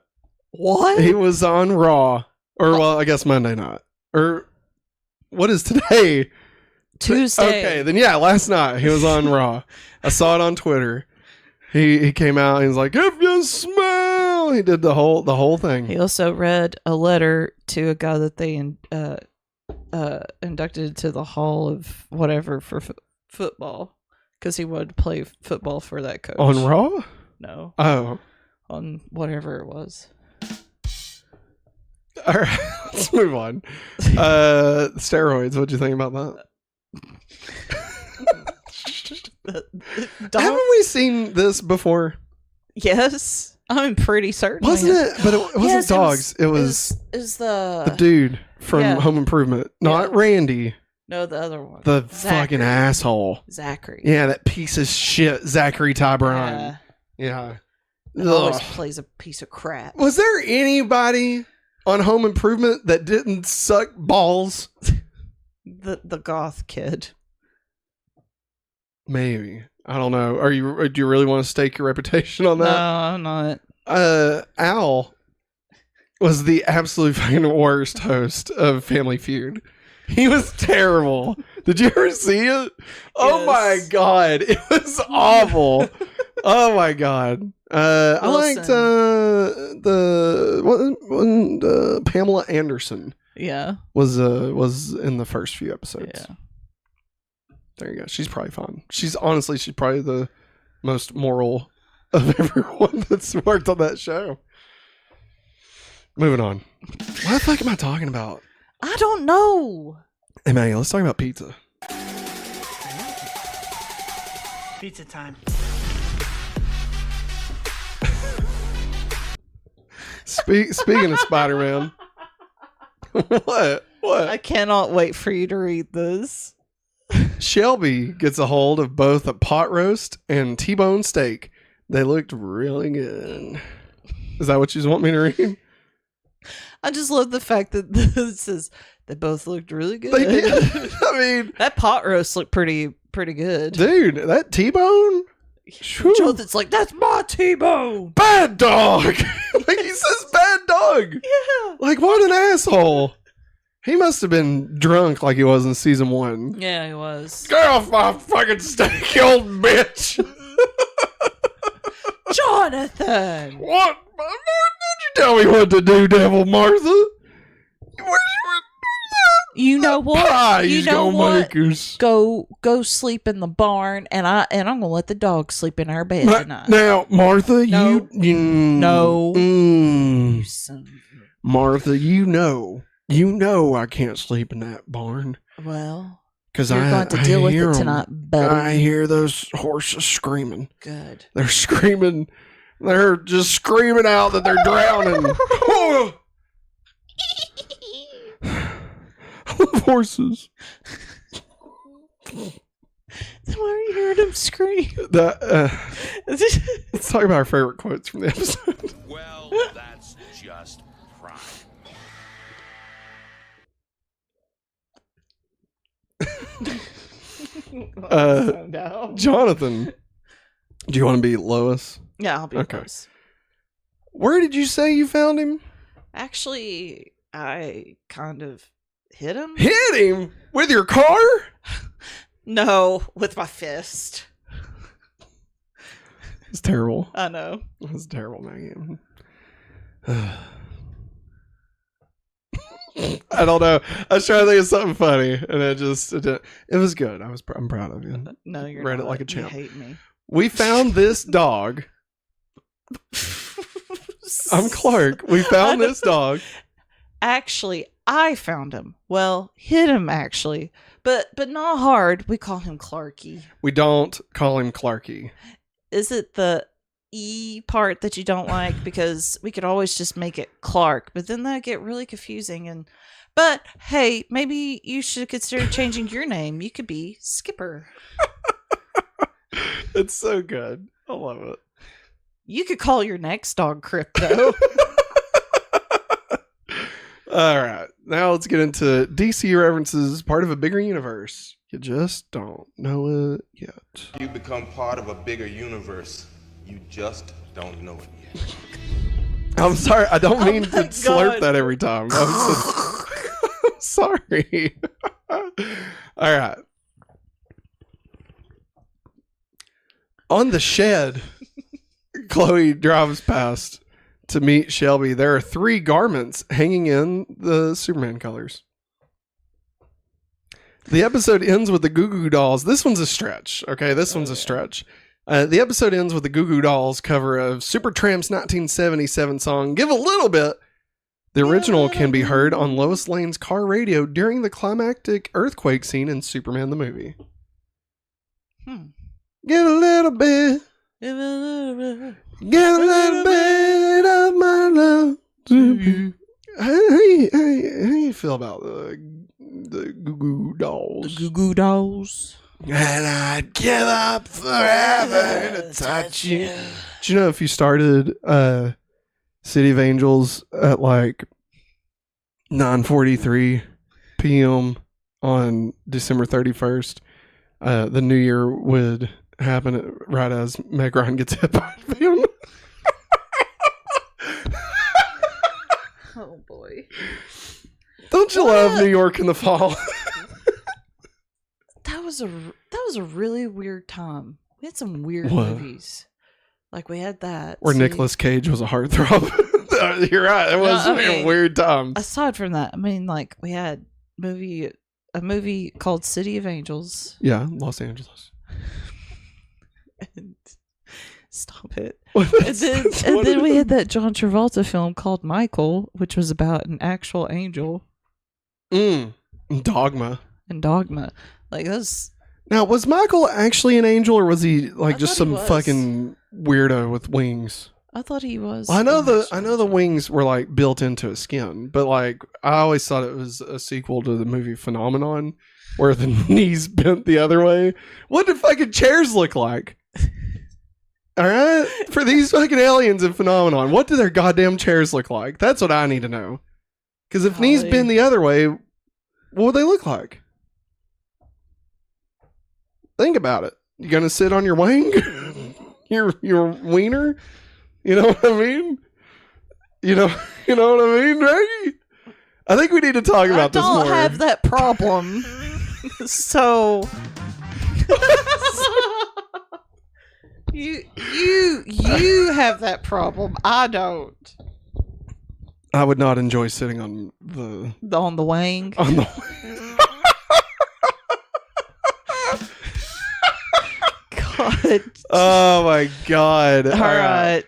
What? He was on Raw. Or, well, I guess Monday night. Or, what is today? Tuesday. Okay, then yeah, last night he was on Raw. I saw it on Twitter. He came out and he's like, if you smell, he did the whole thing. He also read a letter to a guy that they inducted to the Hall of whatever for football because he wanted to play football for that coach. On Raw? No, Oh. on whatever it was. All right, let's move on. Steroids, what'd you think about that? Dog? Haven't we seen this before? Yes, I'm pretty certain. Wasn't it? But it wasn't Yes, dogs. It was the dude from yeah. Home Improvement, not Yeah. Randy, no, the other one, the Zachary. fucking asshole. Zachary. Yeah, that piece of shit, Zachary Ty Bryan. Yeah. Always Ugh. plays a piece of crap. Was there anybody on Home Improvement that didn't suck balls? The goth kid. Maybe. I don't know. Do you really want to stake your reputation on No, that? I'm not. Al was the absolute fucking worst host of Family Feud. He was terrible. Did you ever see it? Oh my Yes. god, it was awful. Oh my god. I liked the Pamela Anderson Yeah. was in the first few episodes. Yeah. There you go. She's probably fine. She's probably the most moral of everyone that's worked on that show. Moving on. What the fuck am I talking about? I don't know. Hey Maggie, let's talk about pizza. Pizza time. Speaking of Spider-Man. What? I cannot wait for you to read this. Shelby gets a hold of both a pot roast and T-bone steak. They looked really good. Is that what you want me to read? I just love the fact that this says they both looked really good. They did. I mean, That pot roast looked pretty good. dude, that T-bone? Whew. Jonathan's like, that's my T-bone. Bad dog. Like he says bad dog. Yeah. Like what an asshole. He must have been drunk like he was in season 1. Yeah, he was. Get off my fucking steak, you old bitch. Jonathan. What? Did you tell me what to do, Devil Martha? You know what? Pie You he's know gonna what? make us. Go sleep in the barn, and I'm gonna let the dog sleep in our bed tonight. Now, Martha, No. No. Mm. Son of a- Martha, you know I can't sleep in that barn Well, because you're going to deal with hear it 'em. tonight, buddy. I hear those horses screaming. Good. They're screaming. They're just screaming out that they're drowning. I love horses. Why are you hearing him scream? Let's talk about our favorite quotes from the episode. Well, that's just prime. Jonathan, do you want to be Lois? Yeah, I'll be Okay. close. Where did you say you found him? Actually, I kind of hit him. Hit him with your car? No, with my fist. It's terrible. I know. It's terrible, Maggie. I don't know. I was trying to think of something funny, and it was good. I'm proud of you. No, you're Read it not. like a You champ. hate me. We found this dog. I'm Clark. We found this dog. Actually, I found him. Well, hit him actually, but not hard. We call him Clarky. We don't call him Clarky. Is it the E part that you don't like? Because we could always just make it Clark, but then that'd get really confusing. But hey, maybe you should consider changing your name. You could be Skipper. It's so good. I love it. You could call your next dog Krypto. All right. Now let's get into DCU References, part of a bigger universe. You just don't know it yet. You become part of a bigger universe. You just don't know it yet. I'm sorry. I don't mean to my slurp God. that every time. I'm sorry. All right. On the shed, Chloe drives past to meet Shelby. There are 3 garments hanging in the Superman colors. The episode ends with the Goo Goo Dolls. This one's a stretch. Okay, this one's a stretch. The episode ends with the Goo Goo Dolls cover of Supertramp's 1977 song, Give a Little Bit. The original can be heard on Lois Lane's car radio during the climactic earthquake scene in Superman the movie. Give a little bit. Give a little bit. Give a little bit of my love to you. How you feel about the Goo Goo Dolls? Goo Goo Dolls. And I'd give up forever to touch you. Do you know if you started City of Angels at like 9:43 p.m. on December 31st, the new year would happen right as Meg Ryan gets hit by a film? Oh boy. Don't you love New York in the fall? That was a really weird time. We had some weird What? movies. Like we had that. Where Nicolas Cage was a heartthrob. You're right. It was a weird time. Aside from that, I mean, like we had a movie called City of Angels. Yeah, Los Angeles. And stop it. Well, And then we had that John Travolta film called Michael, which was about an actual angel. Dogma. And Dogma. Like those. Now, was Michael actually an angel, or was he like I just thought he some was. fucking weirdo with wings? I thought he was. I know the wings were like built into his skin, but like I always thought it was a sequel to the movie Phenomenon, where the knees bent the other way. What do fucking chairs look like? All right, for these fucking aliens in Phenomenon, what do their goddamn chairs look like? That's what I need to know. Because if knees bend the other way, what would they look like? Think about it. You gonna sit on your wing? your wiener? You know what I mean? You know what I mean, right? I think we need to talk about this more. I don't have that problem. So you have that problem. I don't. I would not enjoy sitting on the wing. on the God. Oh my god. All right.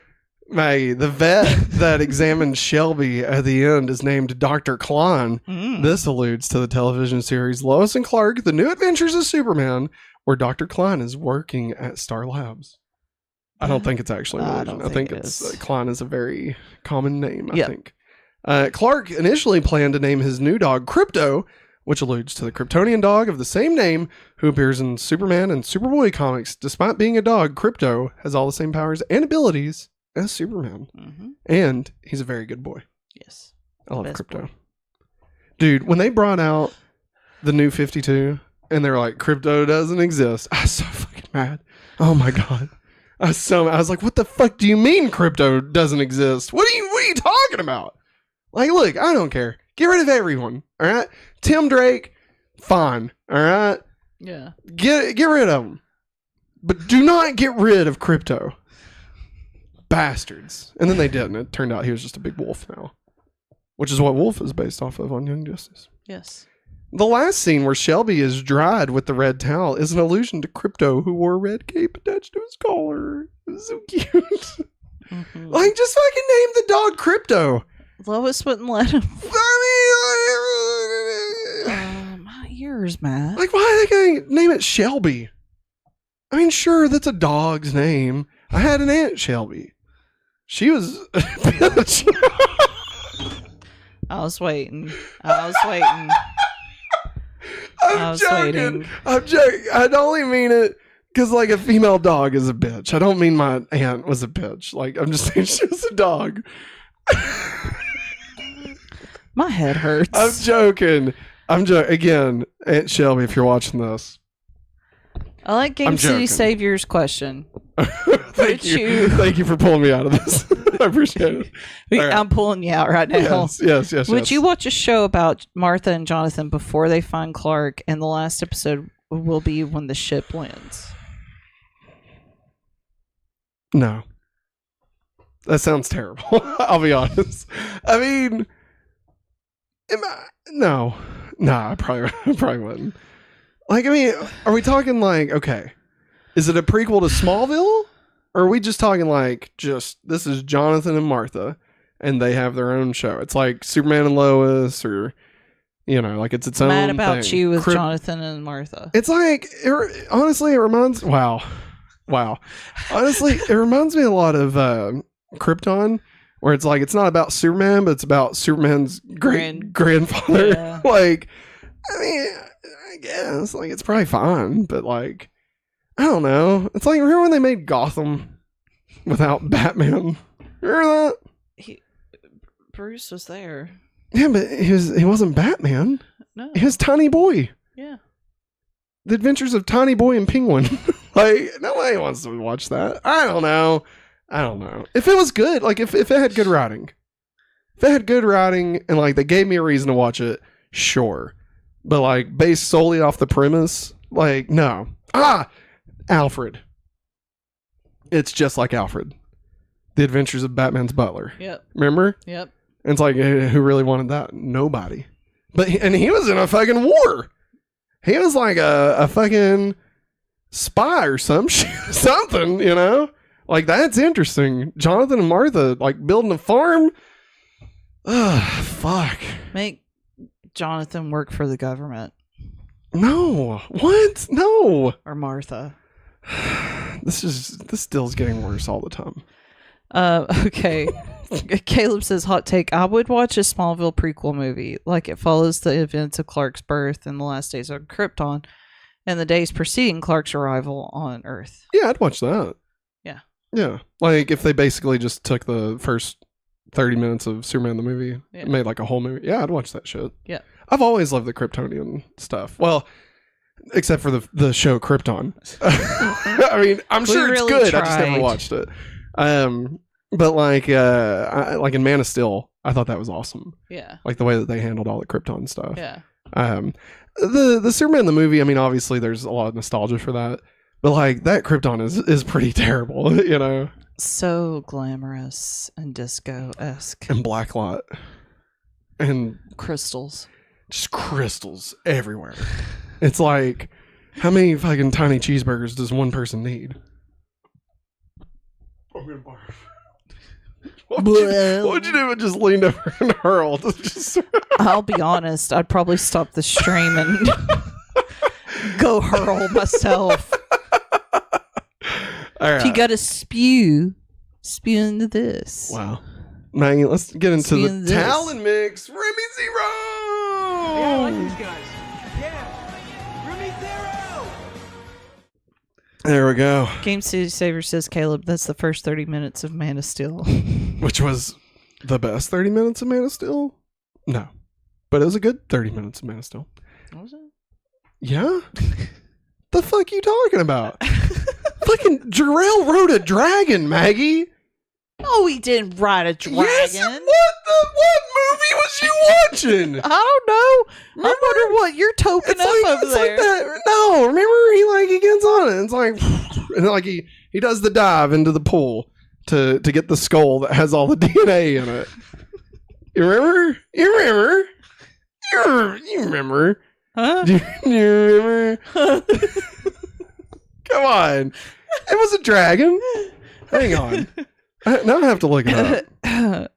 Maggie, the vet that examined Shelby at the end is named Dr. Klein. This alludes to the television series Lois and Clark, The New Adventures of Superman, where Dr. Klein is working at Star Labs. I don't think it's actually I religion. don't I think think it's it is. Klein is a very common name, I Yep. think. Clark initially planned to name his new dog Krypto, which alludes to the Kryptonian dog of the same name who appears in Superman and Superboy comics. Despite being a dog, Krypto has all the same powers and abilities as Superman. Mm-hmm. And he's a very good boy. Yes. I love Best Krypto. boy. Dude, when they brought out the new 52 and they were like, Krypto doesn't exist, I was so fucking mad. Oh my God. I was like, what the fuck do you mean Krypto doesn't exist? What are you talking about? Like, look, I don't care. Get rid of everyone. All right. Tim Drake, fine. All right. Yeah. Get rid of them. But do not get rid of Krypto. Bastards. And then they didn't. It turned out he was just a big wolf now. Which is what Wolf is based off of on Young Justice. Yes. The last scene where Shelby is dried with the red towel is an allusion to Krypto, who wore a red cape attached to his collar. It was so cute. Mm-hmm. Like, just fucking name the dog Krypto. Lois wouldn't let him. I mean, My ears, Matt. like, why are they going to name it Shelby? I mean, sure, that's a dog's name. I had an Aunt Shelby. She was a bitch. I was waiting. I'm was joking. waiting. I'm joking. I only mean it because, like, a female dog is a bitch. I don't mean my aunt was a bitch. Like, I'm just saying she was a dog. My head hurts. I'm joking. Again, Aunt Shelby, if you're watching this. I like Game I'm City joking. Savior's question. Thank you. Thank you for pulling me out of this. I appreciate it. All right. I'm pulling you out right now. Yes. Would you watch a show about Martha and Jonathan before they find Clark, and the last episode will be when the ship lands? No. That sounds terrible. I'll be honest. I mean, no. Nah, I probably wouldn't. Like, I mean, are we talking like, okay, is it a prequel to Smallville? Or are we just talking like, this is Jonathan and Martha, and they have their own show? It's like Superman and Lois, or, like it's its own Mad About thing. You with Jonathan and Martha. It's like, honestly, it reminds, wow. Wow. Honestly, it reminds me a lot of Krypton, where it's like it's not about Superman, but it's about Superman's grandfather. Yeah. Like, I mean, I guess like it's probably fine, but like, I don't know. It's like, remember when they made Gotham without Batman? Remember that? Bruce was there. Yeah, but he wasn't Batman. No. He was Tiny Boy. Yeah. The Adventures of Tiny Boy and Penguin. Like, nobody wants to watch that. I don't know. If it was good, like if it had good writing. If it had good writing and like they gave me a reason to watch it, sure. But like based solely off the premise, like no. Alfred. It's just like Alfred. The Adventures of Batman's Butler. Yep. Remember? Yep. And it's like, who really wanted that? Nobody. But he was in a fucking war. He was like a fucking spy or something, you know? Like, that's interesting. Jonathan and Martha, like, building a farm. Ugh, fuck. Make Jonathan work for the government. No. What? No. Or Martha. This still is getting worse all the time. Okay. Caleb says, hot take, I would watch a Smallville prequel movie. Like, it follows the events of Clark's birth and the last days on Krypton and the days preceding Clark's arrival on Earth. Yeah, I'd watch that. Yeah. Yeah. Like, if they basically just took the first 30 minutes of Superman the movie and made like a whole movie. Yeah, I'd watch that shit. Yeah. I've always loved the Kryptonian stuff. Well, except for the show Krypton. I mean, I'm sure it's really good. I just never watched it. But like in Man of Steel, I thought that was awesome. Yeah. Like the way that they handled all the Krypton stuff. Yeah. The Superman the movie, I mean, obviously there's a lot of nostalgia for that. But like that Krypton is pretty terrible, you know. So glamorous and disco-esque. And blacklight. And crystals. Just crystals everywhere. It's like, how many fucking tiny cheeseburgers does one person need? I'm gonna barf. What would you do if it just leaned over and hurled? I'll be honest, I'd probably stop the stream and go hurl myself. All right. If you gotta spew into this. Wow. Maggie, let's get into Spew the in this. Talon mix. Remy Zero! Yeah, I like these guys. Yeah. Remy Zero! There we go. Game City Saver says, Caleb, that's the first 30 minutes of Man of Steel. Which was the best 30 minutes of Man of Steel? No. But it was a good 30 minutes of Man of Steel. Was it? Yeah? The fuck you talking about? Fucking Jarrell rode a dragon, Maggie. Oh, he didn't ride a dragon. Yes, what movie was you watching? I don't know. I wonder what you're toking up over there. Like that. No, remember he gets on it. It's like, and like he does the dive into the pool to get the skull that has all the DNA in it. You remember? You remember? Huh? Do you remember? Come on. It was a dragon. Hang on. Now I have to look it up.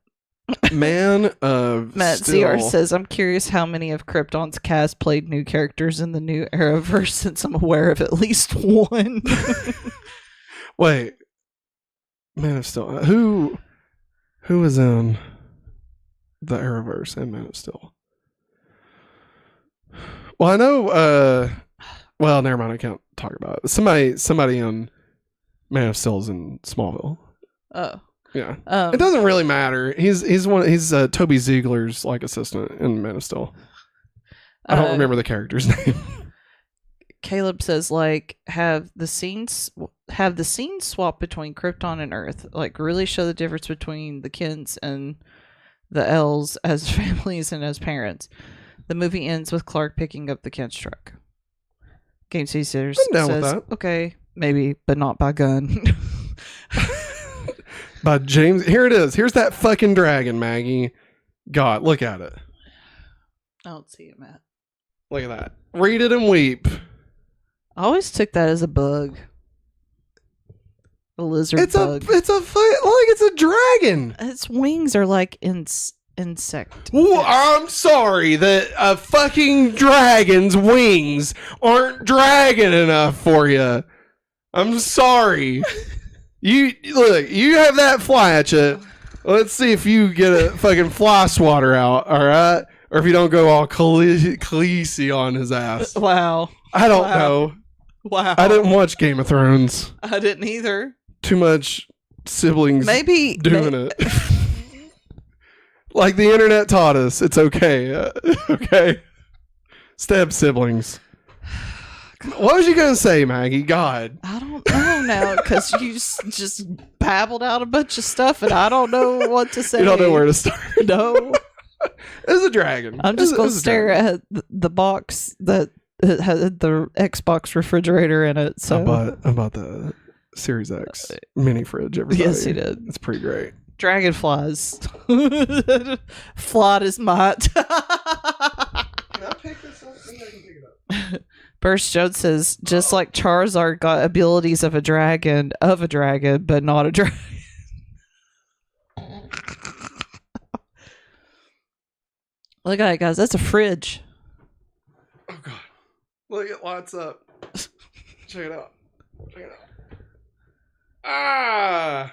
Man of Matt Steel. CR says, I'm curious how many of Krypton's cast played new characters in the new Arrowverse since I'm aware of at least one. Wait. Man of Steel. Who was in the Arrowverse and Man of Steel? Well, I know well, never mind, I can't talk about it. Somebody in Man of Steel is in Smallville. Oh. Yeah. It doesn't really matter. He's Toby Ziegler's like assistant in Man of Steel. I don't remember the character's name. Caleb says, like, have the scenes swap between Krypton and Earth, like really show the difference between the Kents and the L's as families and as parents. The movie ends with Clark picking up the Kent's truck. Game C Sitters I'm down says, with that. Okay, maybe, but not by gun. By James. Here it is. Here's that fucking dragon, Maggie. God, look at it. I don't see it, Matt. Look at that. Read it and weep. I always took that as a bug. A lizard bug. It's a dragon. Its wings are like insect. Ooh, I'm sorry that a fucking dragon's wings aren't dragon enough for you. I'm sorry. You look. You have that fly at you. Let's see if you get a fucking fly swatter out. All right, or if you don't go all Khaleesi on his ass. Wow. I don't know. Wow. I didn't watch Game of Thrones. I didn't either. Too much siblings Maybe doing it. Like the internet taught us, it's okay. Okay. Step siblings. What was you going to say, Maggie? God. I don't know now because you just babbled out a bunch of stuff and I don't know what to say. You don't know where to start. No. It's a dragon. I'm just going to stare at the box that had the Xbox refrigerator in it. So I bought the Series X mini fridge. Everybody. Yes, he did. It's pretty great. Dragonflies. Flawed as might. Can I pick this up? Maybe I can pick it up. Burst Jones says, just like Charizard got abilities of a dragon, but not a dragon. Look at it, guys. That's a fridge. Oh, God. Look, it lights up. Check it out. Check it out. Ah!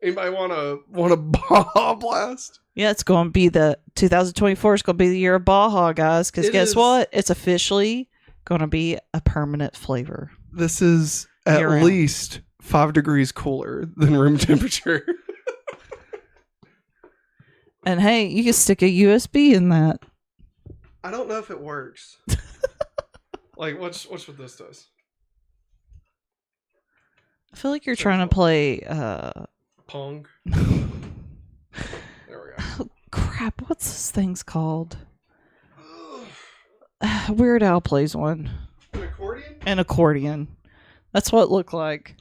Anybody want a Baja Blast? Yeah, it's going to be 2024 is going to be the year of Baja, guys. Because guess what? It's officially going to be a permanent flavor. This is at Year-round. least 5 degrees cooler than room temperature. And hey, you can stick a USB in that. I don't know if it works. Like, what's what this does? I feel like you're trying to play. Pong. There we go. Crap, what's this thing's called? Weird Al plays one. An accordion? An accordion. That's what it looked like.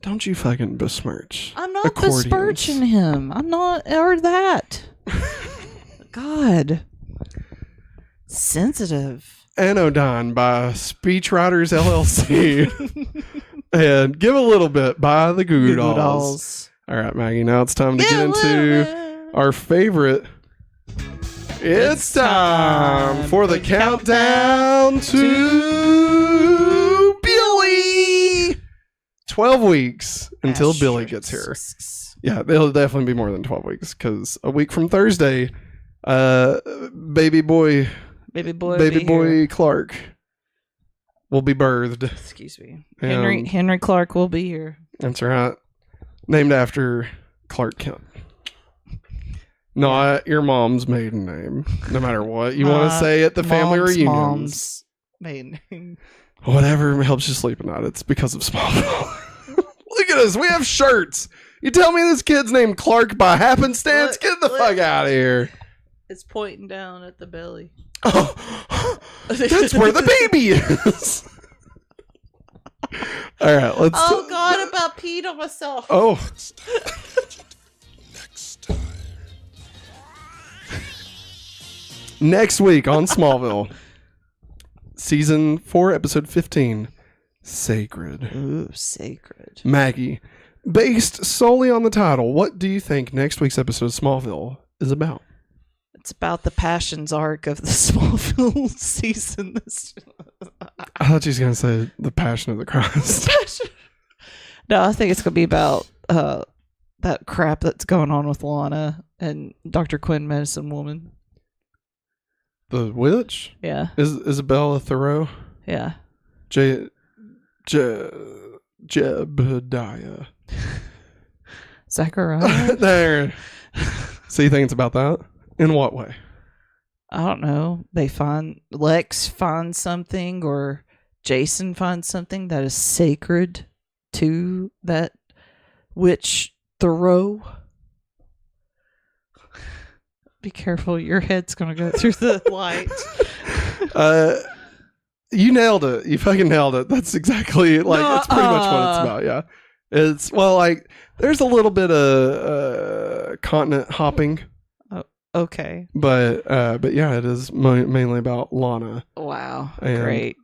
Don't you fucking besmirch. I'm not accordions. besmirching him. I'm not, or that. God. Sensitive. Anodyne by Speechwriters LLC. And Give a Little Bit by the Goo Goo Dolls. All right, Maggie, now it's time to get into our favorite. It's time for the countdown to Billy. 12 weeks until Billy gets here. Yeah, it'll definitely be more than 12 weeks because a week from Thursday, baby boy Clark will be birthed. Excuse me. Henry Clark will be here. That's right. Named after Clark Kent. Not your mom's maiden name. No matter what you want to say at the family reunions. Mom's maiden name. Whatever helps you sleep at night. It's because of Smallville. Look at us. We have shirts. You tell me this kid's named Clark by happenstance? Get the fuck out of here. It's pointing down at the belly. Oh, that's where the baby is. All right, let's. Oh God! I about peed on myself. Oh. Next time. Next week on Smallville, season 4, episode 15, Sacred. Ooh, sacred. Maggie, based solely on the title, what do you think next week's episode of Smallville is about? It's about the passions arc of the Smallville season. I thought she was going to say the Passion of the Christ. No, I think it's going to be about that crap that's going on with Lana and Dr. Quinn, Medicine Woman. The witch? Yeah. Isabella Thoreau? Yeah. Jebediah. Zachariah? There. So you think it's about that? In what way? I don't know. Lex finds something or Jason finds something that is sacred to that witch Thoreau. Be careful, your head's gonna go through the light. You nailed it. You fucking nailed it. That's exactly that's pretty much what it's about. Yeah, it's there's a little bit of continent hopping. Oh, okay. But yeah, it is mainly about Lana. Wow, and, great.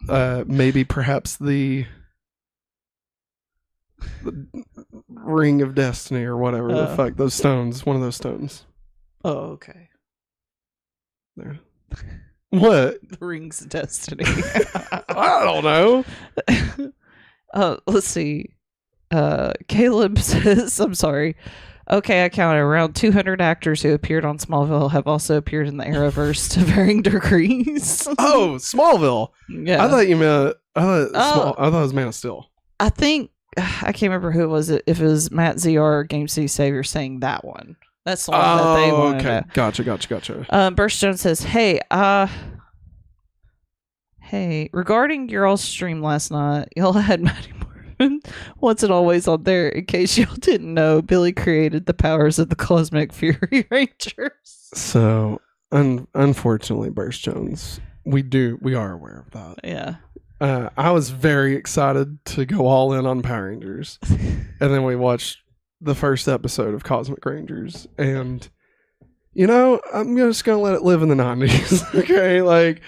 Maybe perhaps the Ring of Destiny or whatever the fuck, those stones. One of those stones. Oh, okay. There. What? The Rings of Destiny. I don't know. Let's see. Caleb says, I'm sorry. Okay, I counted around 200 actors who appeared on Smallville have also appeared in the Arrowverse to varying degrees. Oh, Smallville. Yeah. I thought you meant. I thought it was Man of Steel. I think I can't remember who it was. If it was Matt ZR or Game City Savior saying that one. That's the one that they wanted. Okay. Gotcha. Burst Jones says, hey, regarding your all stream last night, y'all had Matty Morgan once and always on there. In case y'all didn't know, Billy created the powers of the Cosmic Fury Rangers. So, unfortunately, Burst Jones, we are aware of that. Yeah. I was very excited to go all in on Power Rangers, and then we watched the first episode of Cosmic Rangers, and I'm just gonna let it live in the 90s. Okay, like,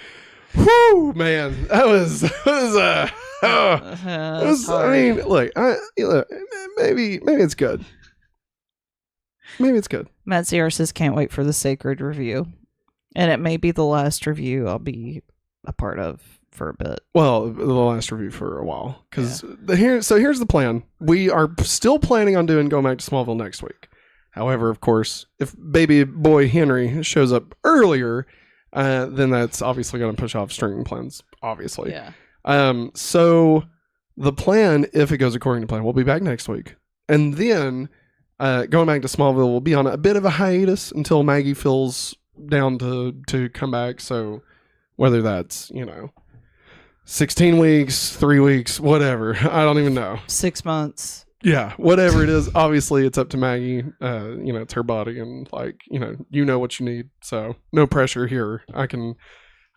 whoo, man, that was I mean, look, maybe it's good. Maybe it's good. Matt CR says, can't wait for the Sacred review, and it may be the last review I'll be a part of for a bit. Well, the last review for a while, because here's the plan. We are still planning on going back to Smallville next week. However, of course, if baby boy Henry shows up earlier, then that's obviously going to push off streaming plans. Obviously, Yeah. So the plan, if it goes according to plan, we'll be back next week, and then going back to Smallville, we'll be on a bit of a hiatus until Maggie feels down to come back. So whether that's 16 weeks, 3 weeks, whatever. I don't even know. 6 months. Yeah, whatever it is. Obviously, it's up to Maggie. It's her body, and you know what you need. So no pressure here. I can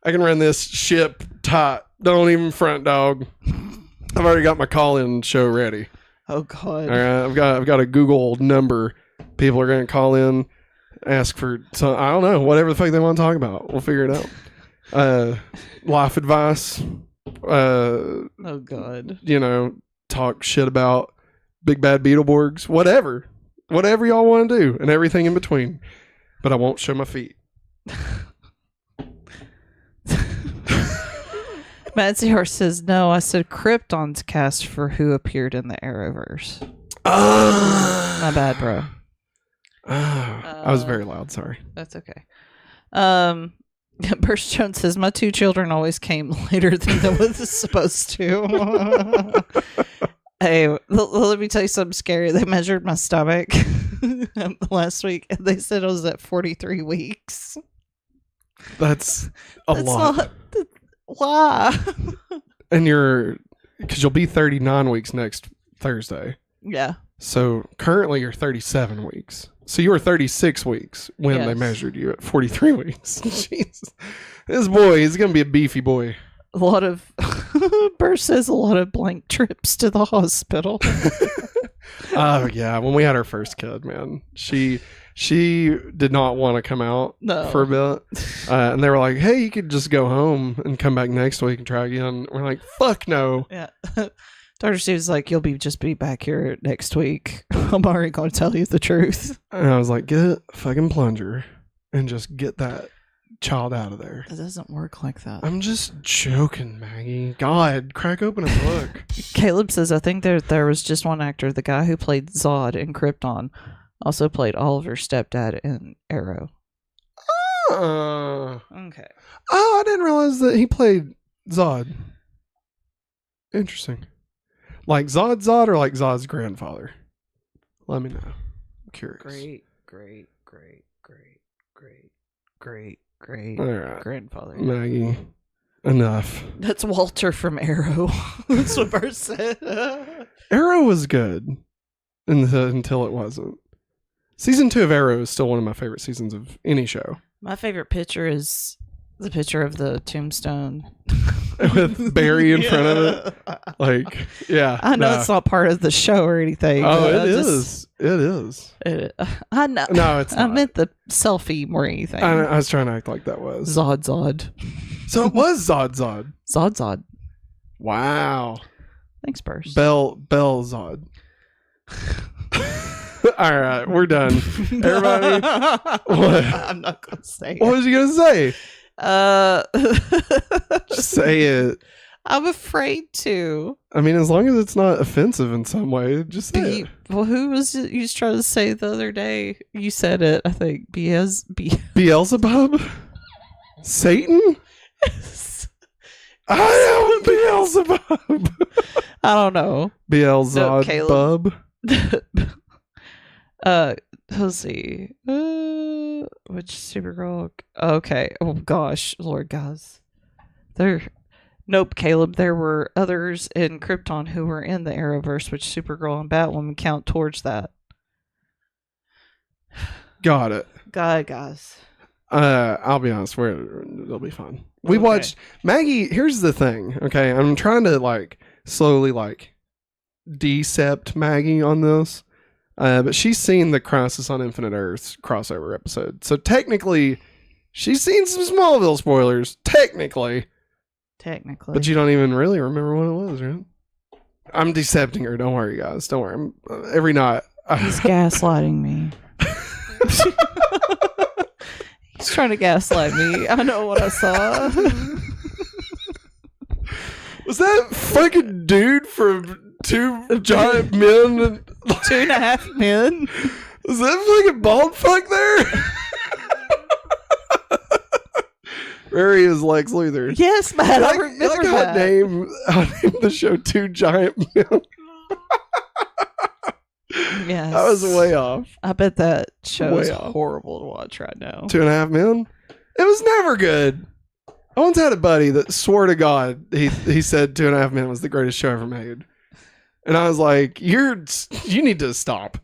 run this ship tight. Don't even front, dog. I've already got my call-in show ready. Oh God. All right, I've got a Google number. People are going to call in, ask for some. I don't know, whatever the fuck they want to talk about. We'll figure it out. Life advice. Oh God. Talk shit about big bad Beetleborgs, whatever y'all want to do, and everything in between. But I won't show my feet. Matt ZR says, no, I said Krypton's cast for who appeared in the Arrowverse. My bad, bro. I was very loud, sorry. That's okay. Burst Jones says, my 2 children always came later than they was supposed to. Hey, let me tell you something scary. They measured my stomach last week, and they said I was at 43 weeks. That's lot. Why? And because you'll be 39 weeks next Thursday. Yeah. So currently you're 37 weeks. So you were 36 weeks when they measured you at 43 weeks. Jesus. This boy, he's going to be a beefy boy. A lot of, Burst says a lot of blank trips to the hospital. Oh, yeah. When we had our first kid, man, she did not want to come out for a bit. And they were like, hey, you could just go home and come back next week and try again. We're like, fuck no. Yeah. Dr. Steve's like, you'll just be back here next week. I'm already going to tell you the truth. And I was like, get a fucking plunger and just get that child out of there. That doesn't work like that. I'm just joking, Maggie. God, crack open a book. Caleb says, I think there was just one actor, the guy who played Zod in Krypton, also played Oliver's stepdad in Arrow. Okay. Oh, I didn't realize that he played Zod. Interesting. Like Zod or like Zod's grandfather? Let me know. I'm curious. Great All right. grandfather. Maggie, enough. That's Walter from Arrow. That's what Bert said. Arrow was good until it wasn't. Season 2 of Arrow is still one of my favorite seasons of any show. My favorite picture is the picture of the tombstone. With Barry in front of it. Like, yeah. I know it's not part of the show or anything. Oh, it is. It is. I know. No, it's not. I meant the selfie more anything. I was trying to act like that was. Zod. So it was Zod. Zod. Wow. Thanks, Burst. Bell Zod. All right, we're done. Everybody. What? I'm not going to say What was you going to say? it. Say it. I'm afraid to. I mean, as long as it's not offensive in some way, just say it. Well, who was it you was trying to say the other day? You said it, I think. Beelzebub? Satan? I am Beelzebub. I don't know. Beelzebub. Let's see. Which Supergirl? Okay. Oh gosh, Lord, guys. Nope, Caleb. There were others in Krypton who were in the Arrowverse, which Supergirl and Batwoman count towards that. Got it. Guys. I'll be honest, it'll be fun. We watched Maggie. Here's the thing, okay? I'm trying to slowly decept Maggie on this, but she's seen the Crisis on Infinite Earths crossover episode, so technically, she's seen some Smallville spoilers. Technically, but you don't even really remember what it was, right? I'm decepting her. Don't worry, guys. Don't worry. Every night, He's gaslighting me. He's trying to gaslight me. I know what I saw. Was that fucking dude from Two Giant Men? 2.5 Men. Was that fucking bald fuck there? Where he is Lex Luthor. Yes, man. I remember that. I'll name the show Two Giant Men. Yes. I was way off. I bet that show is Way off. horrible to watch right now. 2.5 Men? It was never good. I once had a buddy that swore to God he said 2.5 Men was the greatest show ever made. And I was like, you need to stop.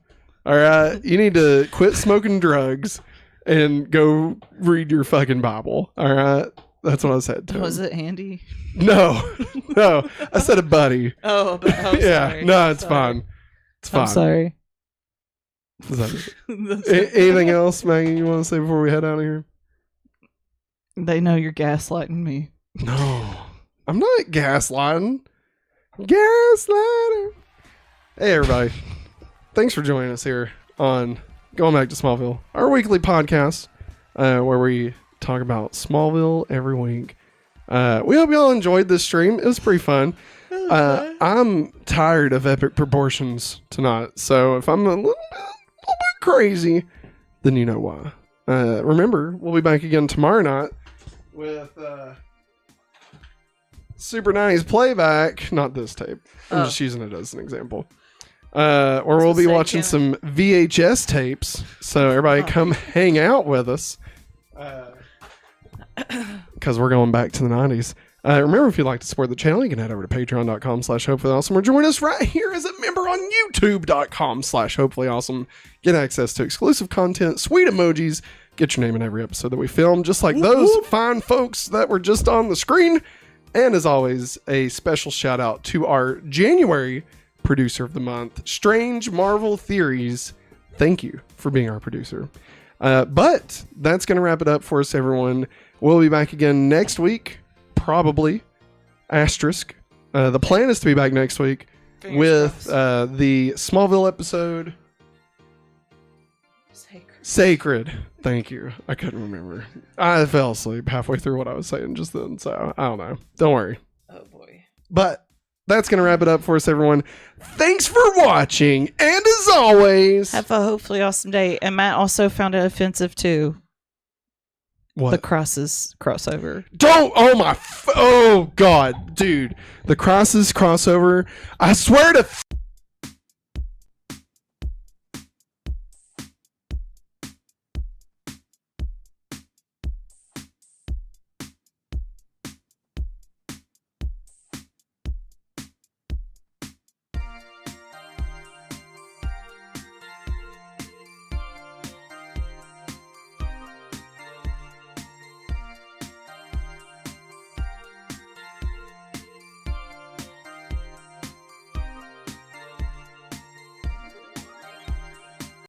All right? You need to quit smoking drugs and go read your fucking Bible. All right? That's what I said to him. Was it Andy? No. No. I said a buddy. Oh, Yeah. sorry. No, it's fine. It's fine. I'm sorry. Is that it? Anything else, Maggie, you want to say before we head out of here? They know you're gaslighting me. No. I'm not gaslighting. Gaslighting. Hey, everybody. Thanks for joining us here on Going Back to Smallville, our weekly podcast where we talk about Smallville every week. We hope y'all enjoyed this stream. It was pretty fun. I'm tired of epic proportions tonight, so if I'm a little bit crazy, then you know why. Remember, we'll be back again tomorrow night with Super 90s playback. Not this tape. I'm just using it as an example. Or we'll be watching some VHS tapes, so everybody come hang out with us. Because we're going back to the 90s. Remember, if you'd like to support the channel, you can head over to patreon.com/hopefullyawesome or join us right here as a member on youtube.com/hopefullyawesome. Get access to exclusive content, sweet emojis, get your name in every episode that we film, just like those fine folks that were just on the screen. And as always, a special shout out to our January producer of the month, Strange Marvel Theories. Thank you for being our producer. But that's going to wrap it up for us, everyone. We'll be back again next week. Probably. Asterisk. The plan is to be back next week with the Smallville episode. Sacred. Thank you. I couldn't remember. I fell asleep halfway through what I was saying just then, so I don't know. Don't worry. Oh boy. But that's going to wrap it up for us, everyone. Thanks for watching, and as always... Have a hopefully awesome day. And Matt also found it offensive too. What? The Crosses crossover. Don't! Oh God, dude. The Crosses crossover. I swear to